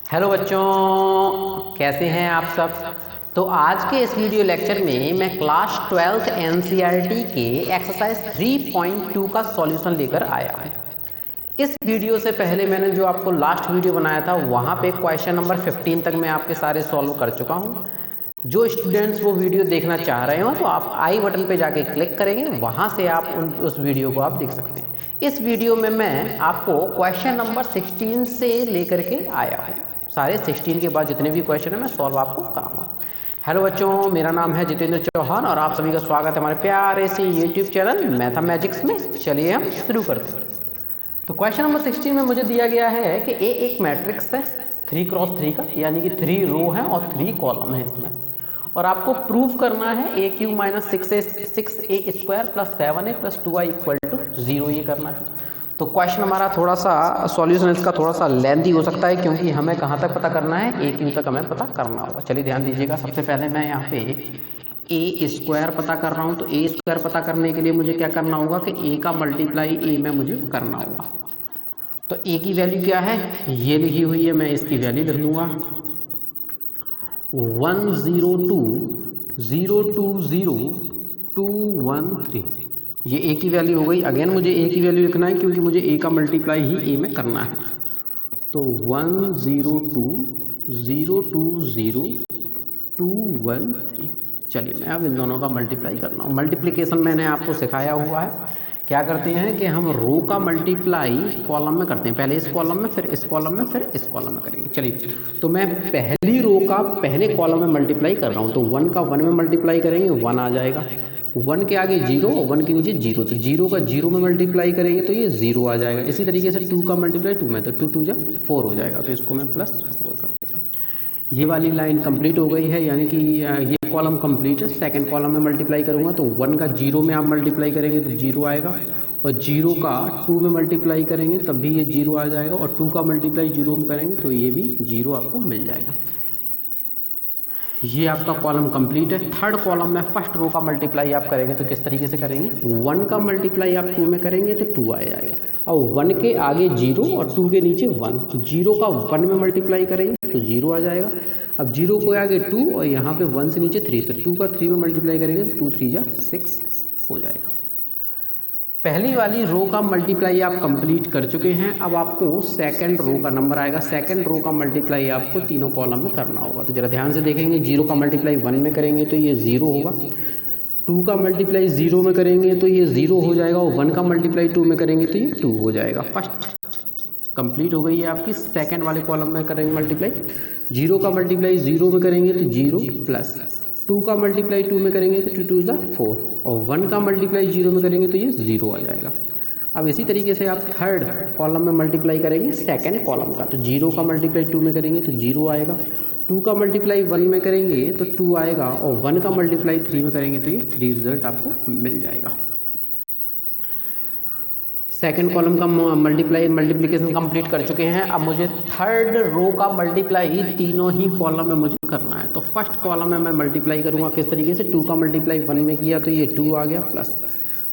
Hello बच्चों, कैसे हैं आप सब। तो आज के इस वीडियो लेक्चर में मैं क्लास 12th एनसीईआरटी के एक्सरसाइज 3.2 का सॉल्यूशन लेकर आया हूं। इस वीडियो से पहले मैंने जो आपको लास्ट वीडियो बनाया था वहां पे क्वेश्चन नंबर 15 तक मैं आपके सारे सॉल्व कर चुका हूं। जो स्टूडेंट्स वो वीडियो देखना चाह रहे हो तो आप आई बटन पे जाके क्लिक करेंगे, वहां से आप उस वीडियो को आप देख सकते हैं। इस वीडियो में मैं आपको क्वेश्चन नंबर 16 से लेकर के आया हूँ। सारे 16 के बाद जितने भी क्वेश्चन है मैं सॉल्व आपको कराऊंगा। हेलो बच्चों, मेरा नाम है जितेंद्र चौहान और आप सभी का स्वागत है हमारे प्यारे से यूट्यूब चैनल मैथमेटिक्स में। चलिए हम शुरू करते हैं। तो क्वेश्चन नंबर 16 में मुझे दिया गया है कि ए एक मैट्रिक्स है 3x3 का, यानी कि 3 रो है और 3 कॉलम है इसमें, और आपको प्रूव करना है a q minus 6a square plus 7a plus 2i equal to 0 ये करना है। तो क्वेश्चन हमारा थोड़ा सा सॉल्यूशन इसका थोड़ा सा लेंथी हो सकता है, क्योंकि हमें कहाँ तक पता करना है, ए क्यू तक हमें पता करना होगा। चलिए ध्यान दीजिएगा। सबसे पहले मैं यहाँ पे ए स्क्वायर पता कर रहा हूँ। तो ए स्क्वायर पता करने के लिए मुझे क्या करना होगा कि ए का मल्टीप्लाई ए में मुझे करना होगा। तो ए की वैल्यू क्या है, ये लिखी हुई है, मैं इसकी वैल्यू लिख लूँगा 102.020.213। ये ए की वैल्यू हो गई। अगेन मुझे ए की वैल्यू लिखना है क्योंकि मुझे ए का मल्टीप्लाई ही ए में करना है। तो 102.020.213। चलिए मैं अब इन दोनों का मल्टीप्लाई करना हूँ। मल्टीप्लिकेशन मैंने आपको सिखाया हुआ है। क्या करते हैं कि हम रो का मल्टीप्लाई कॉलम में करते हैं। पहले इस कॉलम में, फिर इस कॉलम में, फिर इस कॉलम में करेंगे। चलिए, तो मैं पहली रो का पहले कॉलम में मल्टीप्लाई कर रहा हूँ। तो 1 का 1 में मल्टीप्लाई करेंगे, 1 आ जाएगा। 1 के आगे 0, 1 के नीचे 0, तो 0 का 0 में मल्टीप्लाई करेंगे तो ये 0 आ जाएगा। इसी तरीके से 2 का मल्टीप्लाई 2 में, तो 2 2 जा 4 हो जाएगा। तो इसको मैं +4 कर देता हूँ। ये वाली लाइन कंप्लीट हो गई है, यानी कि ये कॉलम कंप्लीट है। सेकंड कॉलम में मल्टीप्लाई करूंगा तो 1 का 0 में आप मल्टीप्लाई करेंगे तो 0 आएगा, और 0 का 2 में मल्टीप्लाई करेंगे तब भी ये 0 आ जाएगा, और 2 का मल्टीप्लाई 0 में करेंगे तो ये भी 0 आपको मिल जाएगा। ये आपका कॉलम कंप्लीट है। थर्ड कॉलम में फर्स्ट रो का मल्टीप्लाई आप करेंगे तो किस तरीके से करेंगे, 1 का मल्टीप्लाई आप 2 में करेंगे तो 2 आ जाएगा, और 1 के आगे 0 और 2 के नीचे 1, तो 0 का 1 में मल्टीप्लाई करेंगे तो 0 आ जाएगा। अब 0 को आगे 2 और यहाँ पे 1 से नीचे 3, तो 2 का 3 में मल्टीप्लाई करेंगे तो 2 3 जा 6 हो जाएगा। पहली वाली रो का मल्टीप्लाई आप कंप्लीट कर चुके हैं। अब आपको सेकंड रो का नंबर आएगा। सेकंड रो का मल्टीप्लाई आपको तीनों कॉलम में करना होगा। तो जरा ध्यान से देखेंगे। 0 का मल्टीप्लाई 1 में करेंगे तो ये 0 होगा, 2 का मल्टीप्लाई 0 में करेंगे तो ये 0 हो जाएगा, और 1 का मल्टीप्लाई 2 में करेंगे तो ये 2 हो जाएगा। फर्स्ट कंप्लीट हो गई है आपकी। सेकंड वाले कॉलम में करेंगे मल्टीप्लाई। 0 का मल्टीप्लाई 0 में करेंगे तो 0 प्लस 2 का मल्टीप्लाई 2 में करेंगे तो 2 2 जा 4, और 1 का मल्टीप्लाई 0 में करेंगे तो ये 0 आ जाएगा। अब इसी तरीके से आप थर्ड कॉलम में मल्टीप्लाई करेंगे सेकंड कॉलम का। तो 0 का मल्टीप्लाई 2 में करेंगे तो 0 आएगा, 2 का मल्टीप्लाई 1 में करेंगे तो 2 आएगा, और 1 का मल्टीप्लाई 3 में करेंगे तो ये 3 रिजल्ट आपको मिल जाएगा। सेकंड कॉलम का मल्टीप्लिकेशन कंप्लीट कर चुके हैं। अब मुझे थर्ड रो का मल्टीप्लाई तीनों ही कॉलम में मुझे करना है। तो फर्स्ट कॉलम में मैं मल्टीप्लाई करूंगा किस तरीके से, 2 का मल्टीप्लाई 1 में किया तो ये 2 आ गया, प्लस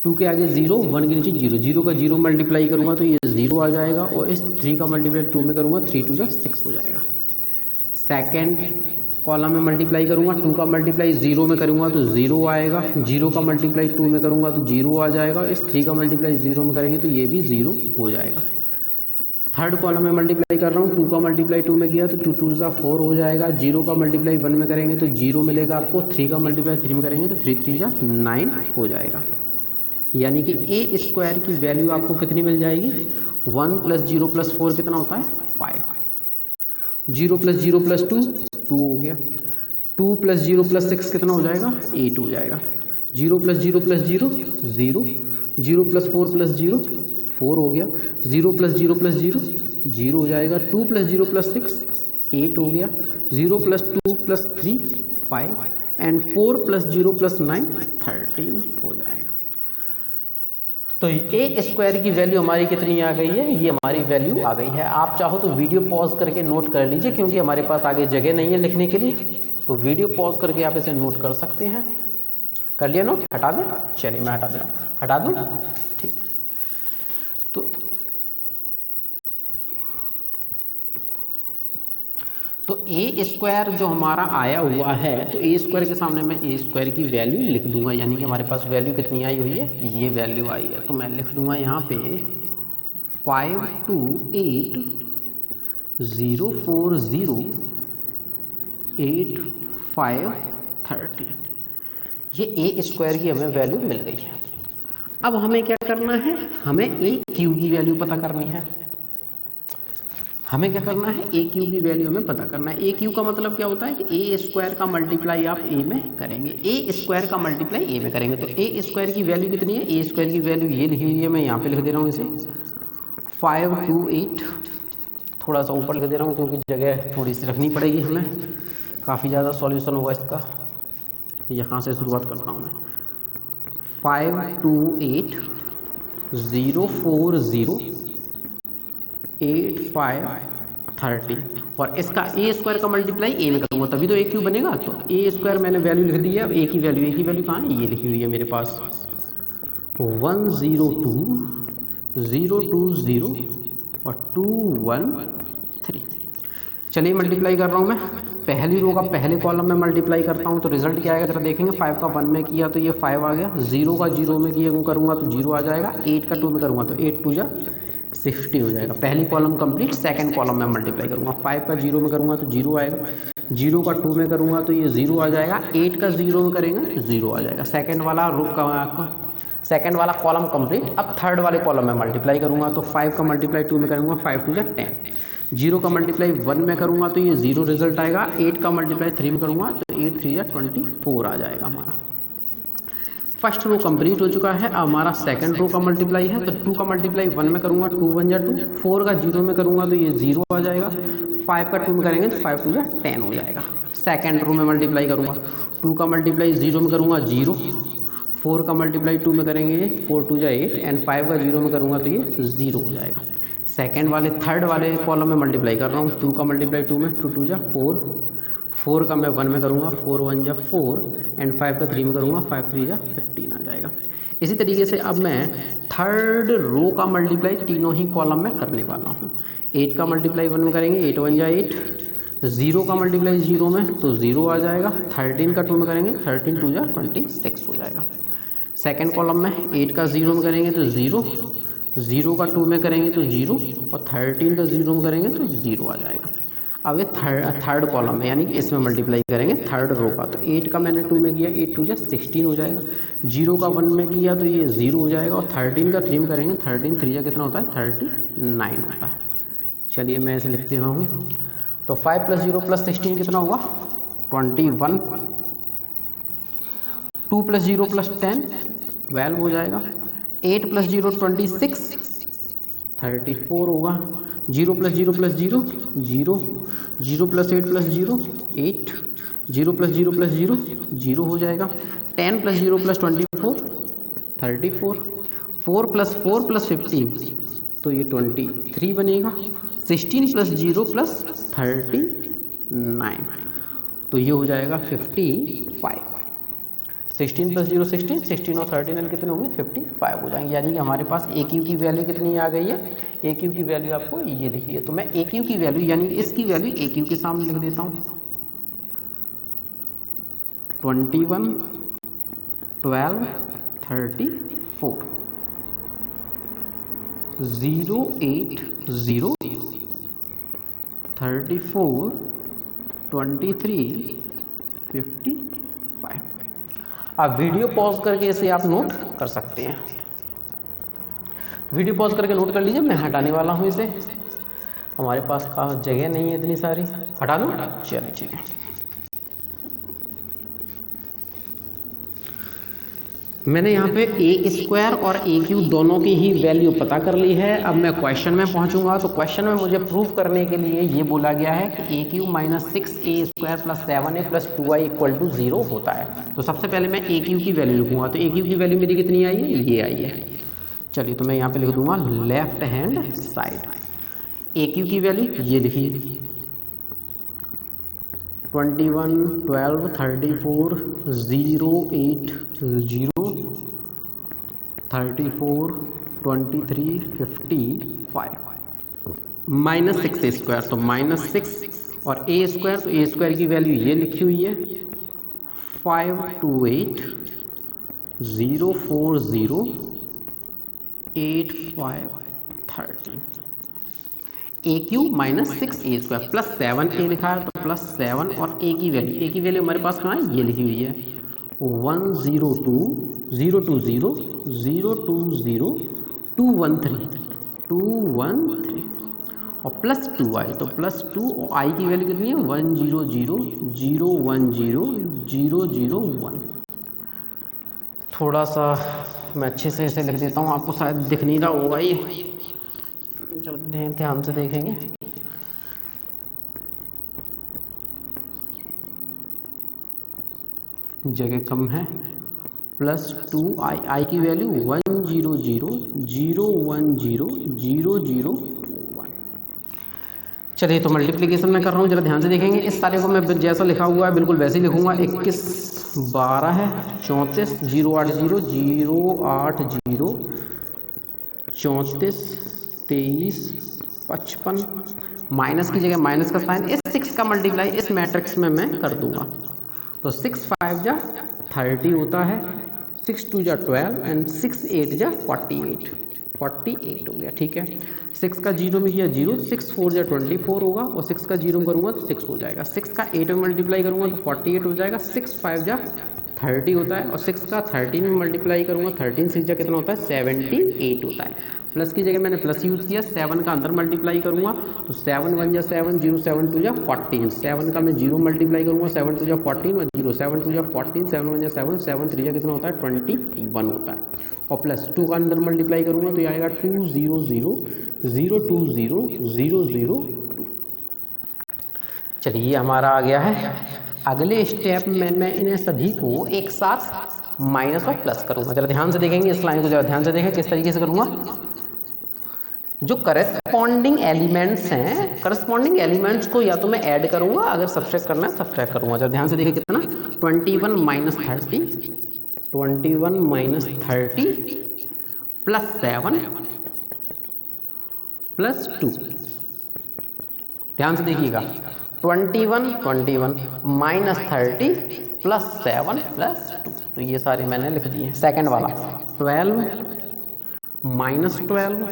2 के आगे 0, 1 के नीचे 0, 0 का 0 मल्टीप्लाई करूंगा तो ये 0 आ जाएगा, और इस 3 का मल्टीप्लाई 2 में करूंगा 3 2 जा 6 हो जाएगा। सेकेंड कॉलम में मल्टीप्लाई करूंगा, 2 का मल्टीप्लाई 0 में करूंगा तो 0 आएगा, 0 का मल्टीप्लाई 2 में करूंगा तो 0 आ जाएगा, इस 3 का मल्टीप्लाई 0 में करेंगे तो ये भी 0 हो जाएगा। थर्ड कॉलम में मल्टीप्लाई कर रहा हूँ, 2 का मल्टीप्लाई 2 में किया तो 2 2 जा 4 हो जाएगा, 0 का मल्टीप्लाई 1 में करेंगे तो 0 मिलेगा आपको, 3 का मल्टीप्लाई 3 में करेंगे तो 3 3 जा 9 हो जाएगा। यानी कि ए स्क्वायर की वैल्यू आपको कितनी मिल जाएगी, 1 + 0 + 4 कितना होता है 5, 0 + 0 + 2 2 हो गया, 2 + 0 + 6 कितना हो जाएगा 8 हो जाएगा, 0 + 0 + 0 0, 0 + 4 + 0 4 हो गया, 0 + 0 + 0 0 हो जाएगा, 2 + 0 + 6 8 हो गया, 0 + 2 + 3 5, एंड 4 + 0 + 9 13 हो जाएगा। तो ए स्क्वायर की वैल्यू हमारी कितनी आ गई है, ये हमारी वैल्यू आ गई है। आप चाहो तो वीडियो पॉज करके नोट कर लीजिए, क्योंकि हमारे पास आगे जगह नहीं है लिखने के लिए, तो वीडियो पॉज करके आप इसे नोट कर सकते हैं। कर लिया नोट, हटा दें, चलिए मैं हटा दे रहा हूँ, हटा दूँ, ठीक। तो तो ए स्क्वायर जो हमारा आया हुआ है, तो ए स्क्वायर के सामने मैं ए स्क्वायर की वैल्यू लिख दूंगा, यानी कि हमारे पास वैल्यू कितनी आई हुई है, ये वैल्यू आई है। तो मैं लिख दूंगा यहाँ पे 528040853, ये ए स्क्वायर की हमें वैल्यू मिल गई है। अब हमें क्या करना है, हमें ए क्यू की वैल्यू पता करनी है। हमें क्या करना है, ए क्यू की वैल्यू हमें पता करना है। ए क्यू का मतलब क्या होता है कि ए स्क्वायर का मल्टीप्लाई आप ए में करेंगे, ए स्क्वायर का मल्टीप्लाई ए में करेंगे। तो ए स्क्वायर की वैल्यू कितनी है, ए स्क्वायर की वैल्यू ये लिखी हुई है, मैं यहाँ पे लिख दे रहा हूँ इसे 528, थोड़ा सा ऊपर लिख दे रहा हूँ क्योंकि जगह थोड़ी सी रखनी पड़ेगी हमें, काफ़ी ज़्यादा सॉल्यूशन होगा इसका। यहाँ से शुरुआत करता हूँ मैं 528040853, और इसका ए स्क्वायर का मल्टीप्लाई ए में करूँगा तभी तो ए क्यू बनेगा। तो ए स्क्वायर मैंने वैल्यू लिख दी है। अब ए की वैल्यू कहाँ है, ये लिखी हुई है मेरे पास 102,020 और 213। चलिए मल्टीप्लाई कर रहा हूँ मैं, पहली रो का पहले कॉलम में मल्टीप्लाई करता हूँ तो रिजल्ट क्या आएगा जरा देखेंगे। 5 का 1 में किया तो ये 5 आ गया, 0 का 0 में किया करूँगा तो 0 आ जाएगा, 8 का 2 में करूँगा तो 8 2 जा 60 हो जाएगा। पहली कॉलम कंप्लीट, सेकंड कॉलम में मल्टीप्लाई करूँगा। 5 का 0 में करूँगा तो 0 आएगा, 0 का 2 में करूँगा तो ये 0 आ जाएगा, 8 का 0 में करेंगे तो 0 आ जाएगा। सेकंड वाला कॉलम कंप्लीट। अब थर्ड वाले कॉलम में मल्टीप्लाई करूँगा तो 5 का मल्टीप्लाई 2 में करूँगा 5 2 जा 10, 0 का मल्टीप्लाई 1 में करूँगा तो ये 0 रिजल्ट आएगा, 8 का मल्टीप्लाई 3 में करूँगा तो 8 3 जा 24 आ जाएगा हमारा। फर्स्ट रो कंप्लीट हो चुका है। अब हमारा सेकंड रो का मल्टीप्लाई है, तो 2 का मल्टीप्लाई 1 में करूँगा 2 1 जा 2, 4 का 0 में करूँगा तो ये 0 आ जाएगा, 5 का 2 में करेंगे तो 5 2 जा 10 हो जाएगा। सेकंड रो में मल्टीप्लाई करूँगा, 2 का मल्टीप्लाई 0 में करूँगा 0, 4 का मल्टीप्लाई 2 में करेंगे 4 2 जा 8, एंड 5 का 0 में करूँगा तो ये 0 हो जाएगा। थर्ड वाले कॉलम में मल्टीप्लाई कर रहा हूँ, 2 का मल्टीप्लाई 2 में 2 2 जा 4, 4 का मैं 1 में करूँगा 4 1 जा 4, एंड 5 का 3 में करूँगा 5 3 जा 15 आ जाएगा। इसी तरीके से अब मैं थर्ड रो का मल्टीप्लाई तीनों ही कॉलम में करने वाला हूँ। 8 का मल्टीप्लाई 1 में करेंगे 8 1 जा 8, 0 का मल्टीप्लाई 0 में तो 0 आ जाएगा, 13 का 2 में करेंगे 13 2 जा 26 हो जाएगा। सेकेंड कॉलम में 8 का 0 में करेंगे तो 0, 0 का 2 में करेंगे तो 0, और 13 का 0 में करेंगे तो 0 आ जाएगा। अब ये थर्ड कॉलम है, यानी कि इसमें मल्टीप्लाई करेंगे थर्ड रो का, तो 8 का मैंने 2 में किया 8 2 जा 16 हो जाएगा, 0 का 1 में किया तो ये 0 हो जाएगा, और 13 का 3 में करेंगे 13 3 जा कितना होता है 39 होता है। चलिए मैं इसे लिख देता हूँ, तो 5 + 0 + 16 कितना होगा 21, 2 + 0 + 10 12 हो जाएगा, 8 + 0 26 34 होगा, 0 + 0 + 0 0, 0 + 8 + 0 8, 0 + 0 + 0 0 हो जाएगा, 10 + 0 + 24 34, 4 + 4 + 15 तो ये 23 बनेगा, 16 + 0 + 39 तो ये हो जाएगा 55। 16 + 0 16, 16 और 39 कितने होंगे 55 हो जाएंगे। यानी कि हमारे पास ए क्यू की वैल्यू कितनी आ गई है, ए क्यू की वैल्यू आपको ये लिखी है। तो मैं ए क्यू की वैल्यू यानी इसकी वैल्यू ए क्यू के सामने लिख देता हूँ 21 12 34 0 8 0 34 23 55। आप वीडियो पॉज करके इसे आप नोट कर सकते हैं। वीडियो पॉज करके नोट कर लीजिए, मैं हटाने वाला हूँ इसे, हमारे पास का जगह नहीं है इतनी सारी, हटा दो। चलिए ठीक है, मैंने यहाँ पे ए स्क्वायर और ए क्यू दोनों की ही वैल्यू पता कर ली है। अब मैं क्वेश्चन में पहुँचूंगा, तो क्वेश्चन में मुझे प्रूफ करने के लिए ये बोला गया है कि ए क्यू -6a² + 7a + 2i = 0 होता है। तो सबसे पहले मैं ए क्यू की वैल्यू लिखूंगा, तो ए क्यू की वैल्यू मेरी कितनी आई है, ये आई है। चलिए तो मैं यहाँ पे लिख दूंगा लेफ्ट हैंड साइड, ए क्यू की वैल्यू ये लिखिए 21 12 34 0 8 0 34 23 55 -6a², तो -6 और ए स्क्वायर, तो ए स्क्वायर की वैल्यू ये लिखी हुई है 528040853 ए क्यूब माइनस 6 ए स्क्वायर प्लस 7 ए लिखा है, तो प्लस 7 और ए की वैल्यू हमारे पास कहाँ है, ये लिखी हुई है 102,020,213 और प्लस 2 आई, तो प्लस 2 और आई की वैल्यू कितनी है 100,010,001। थोड़ा सा मैं अच्छे से इसे लिख देता हूँ, आपको शायद दिख नहीं रहा होगा ये, जब ध्यान से देखेंगे। जगह कम है, प्लस 2 आई की वैल्यू 100,010,001। चलिए तो मल्टीप्लिकेशन में कर रहा हूँ, जरा ध्यान से देखेंगे। इस सारे को मैं जैसा लिखा हुआ है बिल्कुल वैसे ही लिखूंगा। 21 12 है 34 080 080 34 23 55 माइनस की जगह माइनस का साइन, इस 6 का मल्टीप्लाई इस मैट्रिक्स में मैं कर दूंगा। तो 6 5 जा 30 होता है, 6 2 जा 12 एंड 6 8 जा 48 हो गया। ठीक है, 6 का 0 में किया 0, 6 4 जा 24 होगा और 6 का 0 में करूँगा तो 6 हो जाएगा। 6 का 8 में मल्टीप्लाई करूँगा तो 48 हो जाएगा। 6 5 जा 30 होता है और 6 का 13 में मल्टीप्लाई करूँगा 13 6 जा कितना होता है 78 होता है। प्लस की जगह मैंने प्लस यूज़ किया, 7 का अंदर मल्टीप्लाई करूँगा तो 7 1 जा 7 0 7 2 जा 14, 7 का मैं 0 मल्टीप्लाई करूँगा 7 2 जा 14 और 0 7 2 जा 14 7 1 जा 7 7 3 जा कितना होता है 21 होता है। और प्लस 2 का अंदर मल्टीप्लाई करूँगा तो ये आएगा 200,020,002। चलिए ये हमारा आ गया है। अगले स्टेप में मैं इन्हें सभी को एक साथ माइनस और प्लस करूँगा। जरा ध्यान से देखेंगे इस लाइन को, जरा ध्यान से देखें किस तरीके से करूँगा। जो करस्पॉन्डिंग एलिमेंट्स हैं, करस्पॉन्डिंग एलिमेंट्स को या तो मैं ऐड करूँगा, अगर सब्ट्रैक्ट करना है सब्ट्रैक्ट करूँगा। जरा ध्यान से देखिए कितना 21 माइनस 30 प्लस 7 प्लस 2। ध्यान से देखिएगा 21 माइनस 30 प्लस 7 प्लस 2, तो ये सारे मैंने लिख दिए। सेकंड वाला 12 minus 12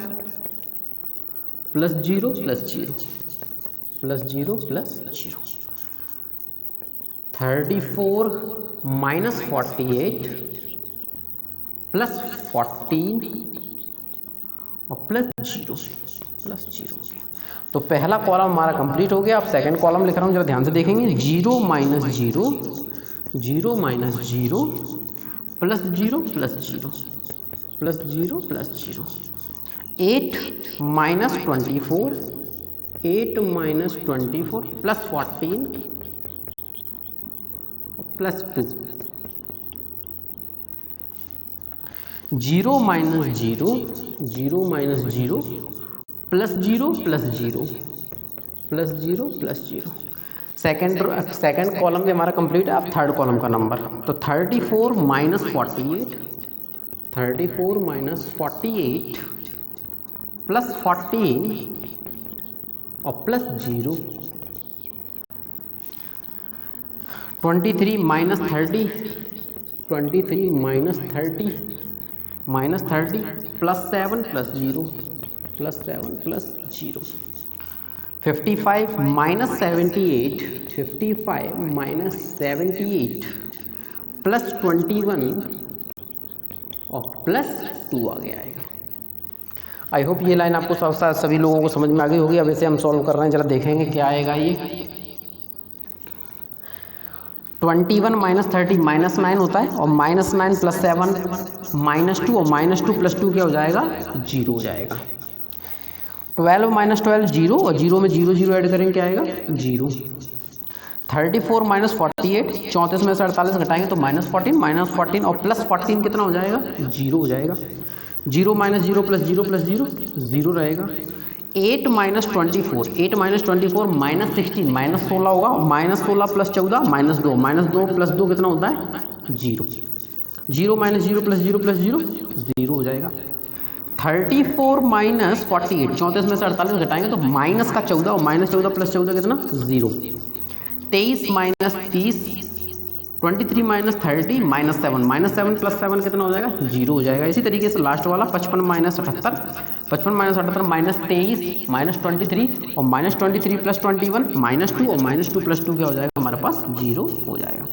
plus 0 plus 0 plus 0 plus 0। 34 minus 48 plus 14 और प्लस 0। तो पहला कॉलम हमारा कंप्लीट हो गया। अब सेकंड कॉलम लिख रहा हूँ, जरा ध्यान से देखेंगे। 0 minus 0 plus 0 plus 0 plus 0 plus 0। 8 minus 24 plus 14 plus 2। 0 minus 0 plus 0 plus 0 plus 0 plus 0। Second column भी हमारा कंप्लीट है। अब थर्ड कॉलम का नंबर, तो 34 माइनस 48 प्लस 14 और plus 0। 23 minus 30 plus 7 plus 0 plus 7 plus 0। 55 minus 78 plus 21 और प्लस 2 आ गया आएगा। आई होप ये लाइन आपको सभी लोगों को समझ में आ गई होगी। अब इसे हम सॉल्व कर रहे हैं, जरा देखेंगे क्या आएगा। ये 21 माइनस 30 माइनस 9 होता है और माइनस 9 प्लस 7 -2 और -2 प्लस 2 क्या हो जाएगा 0 हो जाएगा। 12 माइनस 12 0 और 0 में 0 0 ऐड करेंगे क्या आएगा 0। 34 माइनस 48 34 में से 48 घटाएंगे तो -14 और प्लस 14 कितना हो जाएगा 0 हो जाएगा। 0 माइनस 0 प्लस 0 प्लस 0 0 रहेगा। 8 माइनस 24 माइनस 16 माइनस 16 होगा। माइनस 16 प्लस 14 -2 प्लस 2 कितना होता है 0। 0 माइनस 0 प्लस 0 प्लस 0 0 हो जाएगा। 34 माइनस 48, 34 में से 48 घटाएंगे तो माइनस का 14, और माइनस 14 प्लस 14 कितना 0। 23 minus 30, 23 minus 30 minus 7, minus 7 plus 7 कितना हो जाएगा 0 हो जाएगा। इसी तरीके से लास्ट वाला 55 माइनस 78, 55 माइनस 78 माइनस 23 माइनस 23, और माइनस 23 प्लस 21 माइनस 2, और माइनस 2 प्लस 2 क्या हो जाएगा हमारे पास 0 हो जाएगा।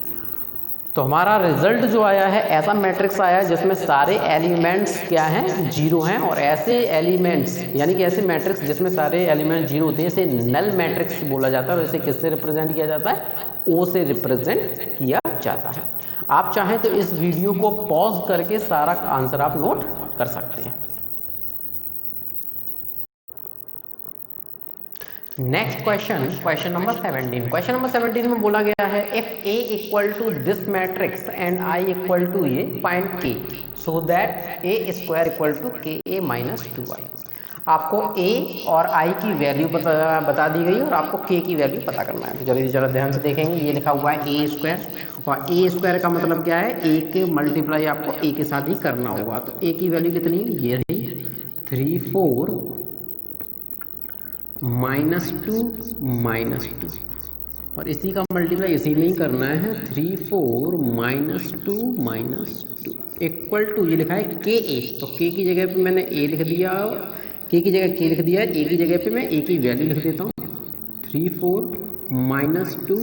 तो हमारा रिजल्ट जो आया है ऐसा मैट्रिक्स आया है जिसमें सारे एलिमेंट्स क्या हैं 0 हैं, और ऐसे एलिमेंट्स यानी कि ऐसे मैट्रिक्स जिसमें सारे एलिमेंट्स 0 होते हैं इसे नल मैट्रिक्स बोला जाता है। और इसे किससे रिप्रेजेंट किया जाता है, O से रिप्रेजेंट किया जाता है। आप चाहें तो इस वीडियो को पॉज करके सारा आंसर आप नोट कर सकते हैं। Next question, question number 17। Question number 17 में बोला गया है if A equal to this matrix and I equal to ये find K so that A square equal to KA minus 2I। आपको A और I की वैल्यू बता दी गई और आपको K की वैल्यू पता करना है। तो चलिए जरा ध्यान से देखेंगे, ये लिखा हुआ है A स्क्वायर, और A स्क्वायर का मतलब क्या है, A के मल्टीप्लाई आपको A के साथ ही करना होगा। तो A की वैल्यू कितनी है, ये रही 34 माइनस 2 माइनस 2, और इसी का मल्टीप्लाई इसी में ही करना है 34 माइनस 2 माइनस 2 इक्वल टू ये लिखा है KA। तो K की जगह पे मैंने A लिख दिया, K की जगह K लिख दिया है, A की जगह पे मैं A की वैल्यू लिख देता हूँ 34 माइनस 2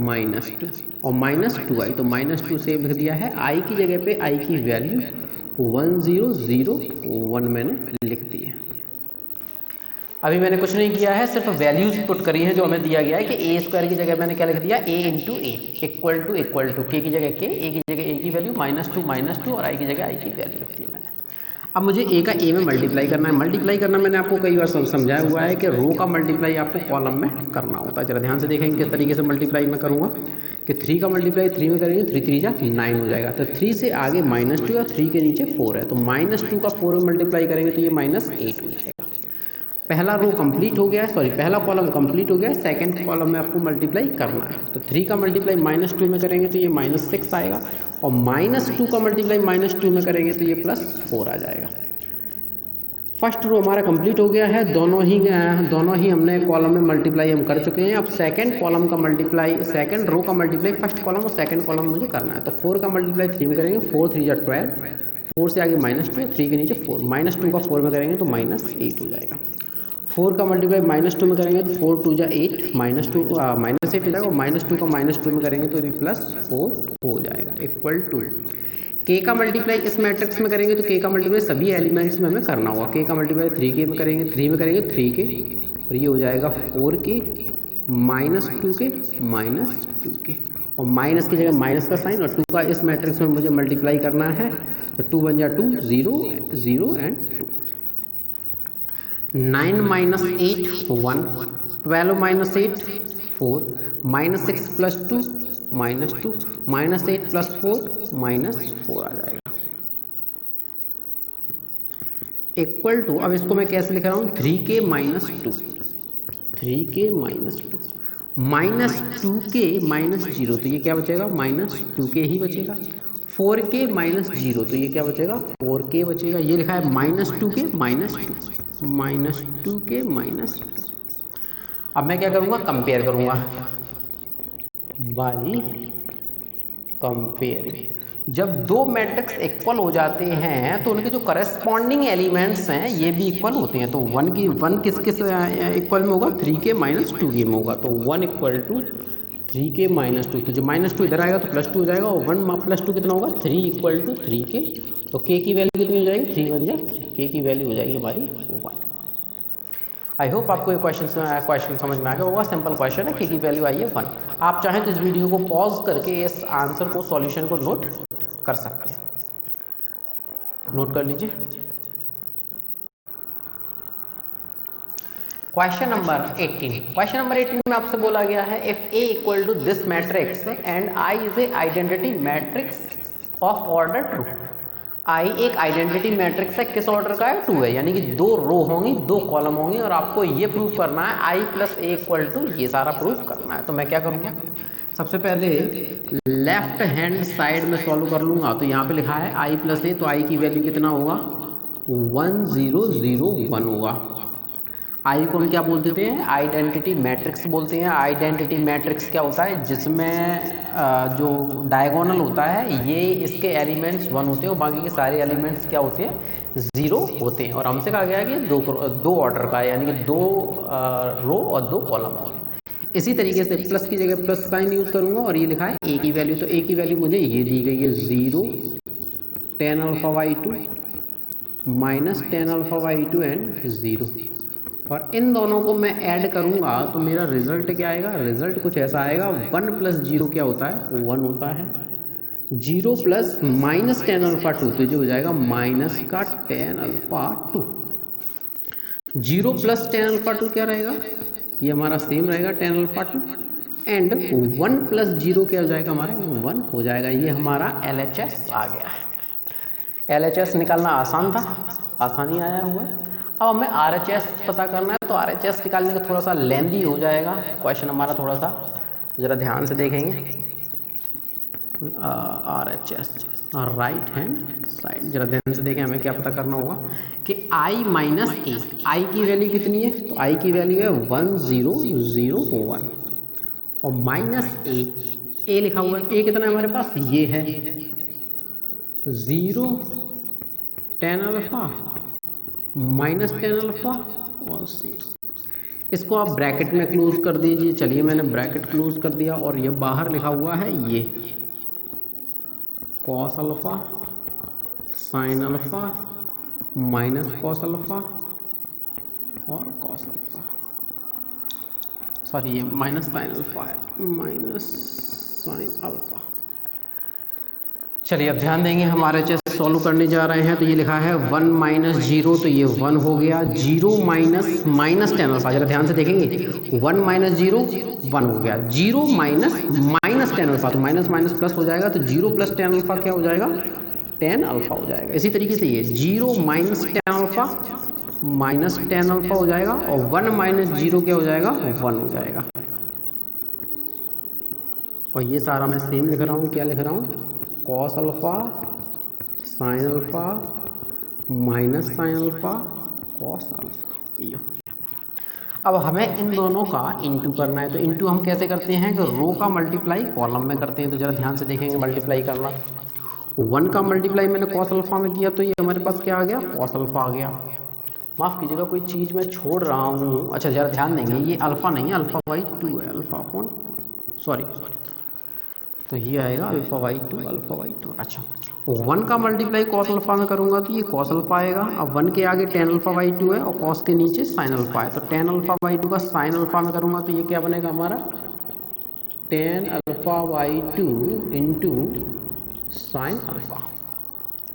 माइनस 2 और माइनस 2I। तो माइनस 2 से लिख दिया है, I की जगह पे I की वैल्यू 1001 मैंने लिख दी है। अभी मैंने कुछ नहीं किया है, सिर्फ वैल्यूज पुट करी हैं जो हमें दिया गया है कि A स्क्वायर की जगह मैंने क्या लिख दिया, A into A equal to K की जगह K, A की जगह A की वैल्यू माइनस 2 और I की जगह I की वैल्यू लिख दी है मैंने। अब मुझे A का A में मल्टीप्लाई करना है। मल्टीप्लाई करना मैंने आपको कई बार समझाया हुआ है कि रो का मल्टीप्लाई आपको कॉलम में करना होता है। जरा ध्यान से देखेंगे किस तरीके से मल्टीप्लाई मैं करूँगा कि 3 का मल्टीप्लाई 3 में करेंगे, 3 3 जा 9 हो जाएगा। तो 3 से आगे -2 और 3 के नीचे 4 है, तो -2 का 4 में मल्टीप्लाई करेंगे तो ये -8 हो जाएगा। पहला रो कंप्लीट हो गया है, सॉरी पहला कॉलम कंप्लीट हो गया है, सेकंड कॉलम में आपको मल्टीप्लाई करना है। तो 3 का मल्टीप्लाई -2 में करेंगे तो ये -6 आएगा, और -2 का मल्टीप्लाई -2 में करेंगे तो ये +4 आ जाएगा। फर्स्ट रो हमारा कंप्लीट हो गया है, दोनों ही हमने कॉलम में मल्टीप्लाई हम कर चुके हैं। अब सेकंड कॉलम का मल्टीप्लाई, सेकंड रो का मल्टीप्लाई फर्स्ट कॉलम और सेकंड कॉलम में मुझे करना है। तो 4 का मल्टीप्लाई 3 में करेंगे, 4 3 जा 12, 4 से आगे -2, 3 के नीचे 4, -2 का 4 में करेंगे तो -8 हो जाएगा। 4 का मल्टीप्लाई -2 में करेंगे तो 4 2 जा 8, -8 हो जाएगा, और -2 का -2 में करेंगे तो +4 हो जाएगा इक्वल टू K का मल्टीप्लाई इस मैट्रिक्स में करेंगे तो K का मल्टीप्लाई सभी एलिमेंट्स में हमें करना होगा। K का मल्टीप्लाई 3K में करेंगे, 3 में करेंगे 3K, और ये हो जाएगा 4K -2K -2K, और माइनस की जगह माइनस का साइन, और 2 का इस मैट्रिक्स में मुझे मल्टीप्लाई करना है तो 2 1 जा 2, 0 0 and 2। 9 minus 8 1, 12 minus 8 4, -6 plus 2 -2, -8 plus 4 -4 आ जाएगा इक्वल टू, अब इसको मैं कैसे लिख रहा हूँ 3K -2, 3K -2 -2K -0, तो ये क्या बचेगा -2K ही बचेगा। 4K -0, तो ये क्या बचेगा 4K बचेगा। ये लिखा है -2K -2K -2। अब मैं क्या करूँगा, कंपेयर करूँगा बाई कंपेयरिंग। जब दो मैट्रिक्स इक्वल हो जाते हैं तो उनके जो करस्पॉन्डिंग एलिमेंट्स हैं ये भी इक्वल होते हैं। तो 1 किस इक्वल में होगा, 3K -2K में होगा। तो 1 इक्वल टू 3K -2, तो जो -2 इधर आएगा तो +2 हो जाएगा, और 1 + 2 कितना होगा 3 इक्वल टू 3K। तो K की वैल्यू कितनी हो जाएगी 3 1 जा 3, K की वैल्यू हो जाएगी हमारी 1। आई होप आपको ये क्वेश्चन समझ में आ गया होगा। सिंपल क्वेश्चन है, K की वैल्यू आई है 1। आप चाहें तो इस वीडियो को पॉज करके इस आंसर को, सॉल्यूशन को नोट कर सकते हैं। नोट कर लीजिए। Question number 18। क्वेश्चन नंबर 18 में आपसे बोला गया है if A equal to this matrix and I is a identity matrix of order 2। I एक आइडेंटिटी मैट्रिक्स है, किस ऑर्डर का है 2 है, यानी कि 2 रो होंगी 2 कॉलम होंगी, और आपको ये प्रूव करना है I + A इक्वल टू, ये सारा प्रूव करना है। तो मैं क्या करूँगा, सबसे पहले लेफ्ट हैंड साइड में सॉल्व कर लूँगा। तो यहाँ पे लिखा है I + A, तो I की वैल्यू कितना होगा 1001 होगा। आई को हम क्या बोल देते हैं, आइडेंटिटी मैट्रिक्स बोलते हैं। आइडेंटिटी मैट्रिक्स क्या होता है, जिसमें जो डायगोनल होता है ये इसके एलिमेंट्स 1 होते हैं और बाकी के सारे एलिमेंट्स क्या होते हैं, 0 होते हैं। और हमसे कहा गया है कि दो ऑर्डर का है, यानी कि 2 रो और 2 कॉलम होंगे। इसी तरीके से प्लस की जगह प्लस साइन यूज़ करूँगा और ये लिखा है ए की वैल्यू, तो ए की वैल्यू मुझे ये दी गई है 0 tan alpha y2 minus tan alpha y2 and 0। और इन दोनों को मैं ऐड करूंगा तो मेरा रिजल्ट क्या आएगा, रिजल्ट कुछ ऐसा आएगा 1 + 0 क्या होता है, 1 होता है। 0 प्लस माइनस tan अल्फा 2 तो जो हो जाएगा माइनस का tan alpha 2। 0 plus tan alpha 2 क्या रहेगा, ये हमारा सेम रहेगा tan अल्फा 2 एंड 1 + 0 क्या हो जाएगा, हमारा 1 हो जाएगा। ये हमारा LHS आ गया है। LHS निकालना आसान था, आसानी आया हुआ है। अब हमें RHS पता करना है, तो RHS निकालने का थोड़ा सा लेंदी हो जाएगा क्वेश्चन हमारा, थोड़ा सा ज़रा ध्यान से देखेंगे। RHS राइट हैंड साइड, जरा ध्यान से देखें, हमें क्या पता करना होगा कि I माइनस ए, आई की वैल्यू कितनी है, तो आई की वैल्यू है 1001 और माइनस ए लिखा हुआ है। ए कितना है हमारे पास, ये है 0 tan alpha minus tan alpha और 6। इसको आप ब्रैकेट में क्लोज कर दीजिए। चलिए मैंने ब्रैकेट क्लोज कर दिया और ये बाहर लिखा हुआ है ये cos alpha sine alpha minus cos alpha और कॉस अल्फा, सॉरी ये माइनस साइन अल्फा है, माइनस साइन अल्फा। चलिए अब ध्यान देंगे, हमारे चेस सॉल्व करने जा रहे हैं। तो ये लिखा है 1 - 0 तो ये 1 हो गया। 0 माइनस tan अल्फा, जरा ध्यान से देखेंगे, 1 - 0 1 हो गया। 0 माइनस tan अल्फा, तो माइनस माइनस प्लस हो जाएगा, तो 0 + tan अल्फा क्या हो जाएगा, tan अल्फा हो जाएगा। इसी तरीके से ये 0 minus tan alpha minus tan alpha हो जाएगा और 1 - 0 क्या हो जाएगा, 1 हो जाएगा। और ये सारा मैं सेम लिख रहा हूँ, क्या लिख रहा हूँ, cos alpha sine alpha minus sine alpha cos alpha. ये अब हमें इन दोनों का इंटू करना है। तो इंटू हम कैसे करते हैं कि रो का मल्टीप्लाई कॉलम में करते हैं। तो जरा ध्यान से देखेंगे मल्टीप्लाई करना। 1 का मल्टीप्लाई मैंने कॉस अल्फा में किया तो ये हमारे पास क्या आ गया, कॉस अल्फा आ गया। माफ़ कीजिएगा कोई चीज़ मैं छोड़ रहा हूँ। अच्छा जरा ध्यान देंगे, ये अल्फ़ा नहीं है, अल्फ़ा बाई 2 है, अल्फ़ा अपॉन सॉरी, तो ये आएगा अल्फ़ा बाई 2। अच्छा 1 का मल्टीप्लाई कॉस अल्फ़ा में करूँगा तो ये कॉस अल्फ़ा आएगा। अब 1 के आगे tan अल्फ़ा बाई 2 है और कॉस के नीचे साइन अल्फ़ा है, तो tan अल्फ़ा बाई 2 का साइन अल्फ़ा में करूँगा तो ये क्या बनेगा हमारा, tan alpha by 2 into sine alpha.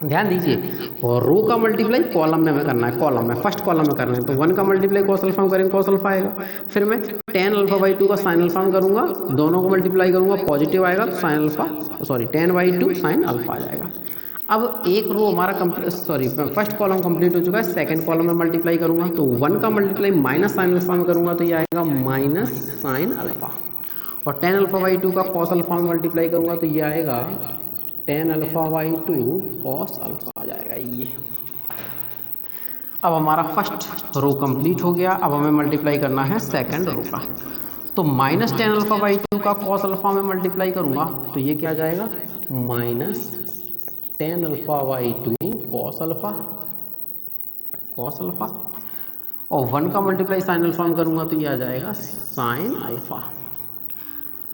ध्यान दीजिए, और रो का मल्टीप्लाई कॉलम में करना है, कॉलम में फर्स्ट कॉलम में करना है। तो 1 का मल्टीप्लाई कॉस अल्फा में करेंगे, कॉस अल्फा आएगा। फिर मैं tan अल्फा बाई 2 का साइन अल्फा में करूँगा, दोनों को मल्टीप्लाई करूँगा, पॉजिटिव आएगा तो sine alpha sorry tan by 2 sine alpha आ जाएगा। अब एक रो हमारा फर्स्ट कॉलम कंप्लीट हो चुका है। सेकंड कॉलम में मल्टीप्लाई करूँगा तो 1 का मल्टीप्लाई माइनस साइन अल्फा में करूँगा तो ये आएगा माइनस साइन अल्फा, और tan अल्फा बाई 2 का कॉस अल्फा में मल्टीप्लाई करूँगा तो ये आएगा tan alpha by 2 cos alpha आ जाएगा ये। अब हमारा फर्स्ट रो कंप्लीट हो गया। अब हमें मल्टीप्लाई करना है सेकंड रो का। तो माइनस tan अल्फा बाई 2 का कॉस अल्फा में मल्टीप्लाई करूँगा तो ये क्या आ जाएगा, minus tan alpha by 2 cos alpha, और 1 का मल्टीप्लाई साइन अल्फा में करूँगा तो ये आ जाएगा साइन अल्फा।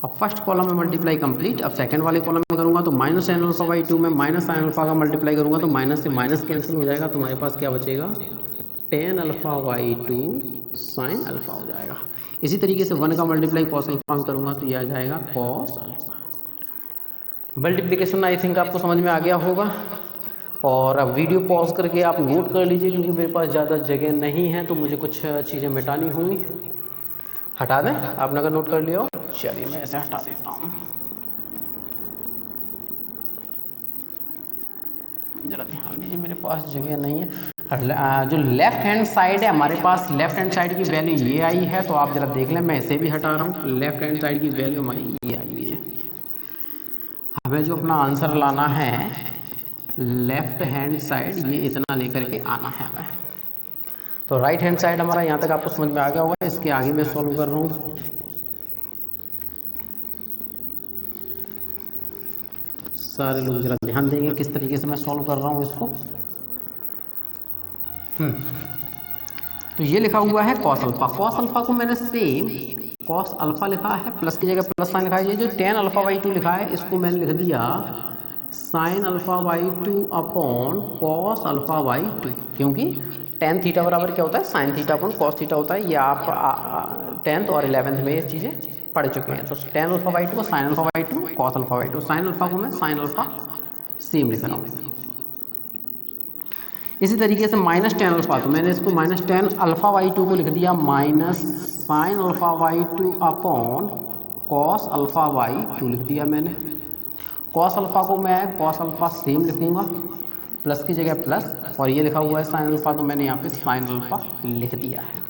अब फर्स्ट कॉलम में मल्टीप्लाई कंप्लीट। अब सेकंड वाले कॉलम में करूँगा तो माइनस tan अल्फा बाई 2 में माइनस साइन अल्फा का मल्टीप्लाई करूँगा तो माइनस से माइनस कैंसिल हो जाएगा, तो हमारे पास क्या बचेगा, tan alpha by 2 sine alpha हो जाएगा। इसी तरीके से 1 का मल्टीप्लाई कॉस अल्फा में करूँगा तो यह आ जाएगा cos alpha. Multiplication I think आपको समझ में आ गया होगा। और अब वीडियो पॉज करके आप नोट कर लीजिए, क्योंकि मेरे पास ज़्यादा जगह नहीं है तो मुझे कुछ चीज़ें मिटानी होंगी। हटा दें, आपने अगर नोट कर लिया हो, चलिए मैं ऐसे हटा देता हूँ। जरा ध्यान दीजिए, मेरे पास जगह नहीं है। जो लेफ्ट हैंड साइड है हमारे पास, लेफ्ट हैंड साइड की वैल्यू ये आई है, तो आप जरा देख लें, मैं इसे भी हटा रहा हूँ। लेफ्ट हैंड साइड की वैल्यू हमारी ये आई हुई है। हमें जो अपना आंसर लाना है लेफ्ट हैंड साइड ये इतना लेकर के आना है हमें। तो राइट हैंड साइड हमारा यहाँ तक आपको समझ में आ गया होगा। इसके आगे मैं सॉल्व कर रहा हूँ। सारे लोग जरा ध्यान देंगे किस तरीके से मैं सॉल्व कर रहा हूँ इसको। तो ये लिखा हुआ है कॉस अल्फा। कॉस अल्फा को मैंने सेम कॉस अल्फा लिखा है, प्लस की जगह प्लस साइन लिखा है। ये जो टेन अल्फा बाई 2 लिखा है इसको मैंने लिख दिया sign alpha by 2 upon cos alpha by 2, क्योंकि टेन थीटा बराबर क्या होता है, sine theta upon cos theta होता है। ये आप 10th और 11th में ये चीज़ें पढ़ चुके हैं। तो टेन अल्फा बाई 2 को sign alpha by 2, cos alpha by 2। Sine alpha को मैं साइन अल्फा सेम लिख रहा हूँ। इसी तरीके से माइनस टेन अल्फा, तो मैंने इसको माइनस टेन अल्फा बाई 2 को लिख दिया minus sign alpha by 2 upon cos alpha by 2 लिख दिया मैंने। कॉस अल्फा को मैं कॉस अल्फा सेम लिखूंगा, प्लस की जगह प्लस, और ये लिखा हुआ है साइन अल्फा, तो मैंने यहाँ पे साइन अल्फा लिख दिया है।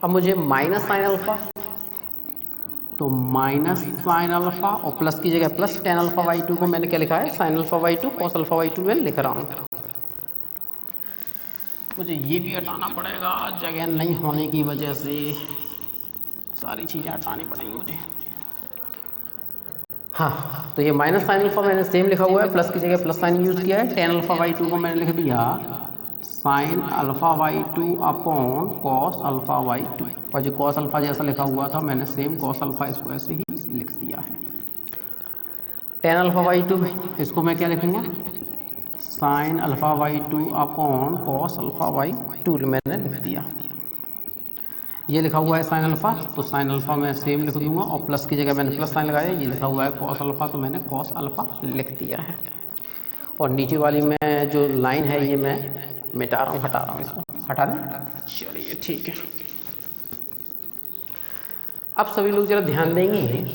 अब मुझे माइनस साइन अल्फा, तो माइनस साइन अल्फा और प्लस की जगह प्लस टेन अल्फा बाई 2 को मैंने क्या लिखा है, sine alpha by 2 cos alpha by 2 में लिख रहा हूँ। मुझे ये भी हटाना पड़ेगा, जगह नहीं होने की वजह से सारी चीज़ें हटानी पड़ेंगी मुझे। हाँ, तो ये माइनस साइन अल्फा मैंने सेम लिखा हुआ है, प्लस की जगह प्लस साइन यूज़ किया है। टेन अल्फा बाई 2 को मैंने लिख दिया sign alpha by 2 upon cos alpha by 2, और जो कॉस अल्फा जैसा लिखा हुआ था मैंने सेम कॉस अल्फा इसको ऐसे ही लिख दिया है। टेन अल्फा बाई 2 इसको मैं क्या लिखूँगा, sign alpha by 2 upon cos alpha by 2 मैंने लिख दिया। ये लिखा हुआ है साइन अल्फा, तो साइन अल्फा मैं सेम लिख दूंगा, और प्लस की जगह मैंने प्लस साइन लगाया। ये लिखा हुआ है कॉस अल्फा, तो मैंने कॉस अल्फा लिख दिया है। और नीचे वाली मैं जो लाइन है ये मैं मिटा रहा हूँ, हटा रहा हूँ, इसको हटा दें। चलिए ठीक है। अब सभी लोग जरा ध्यान देंगे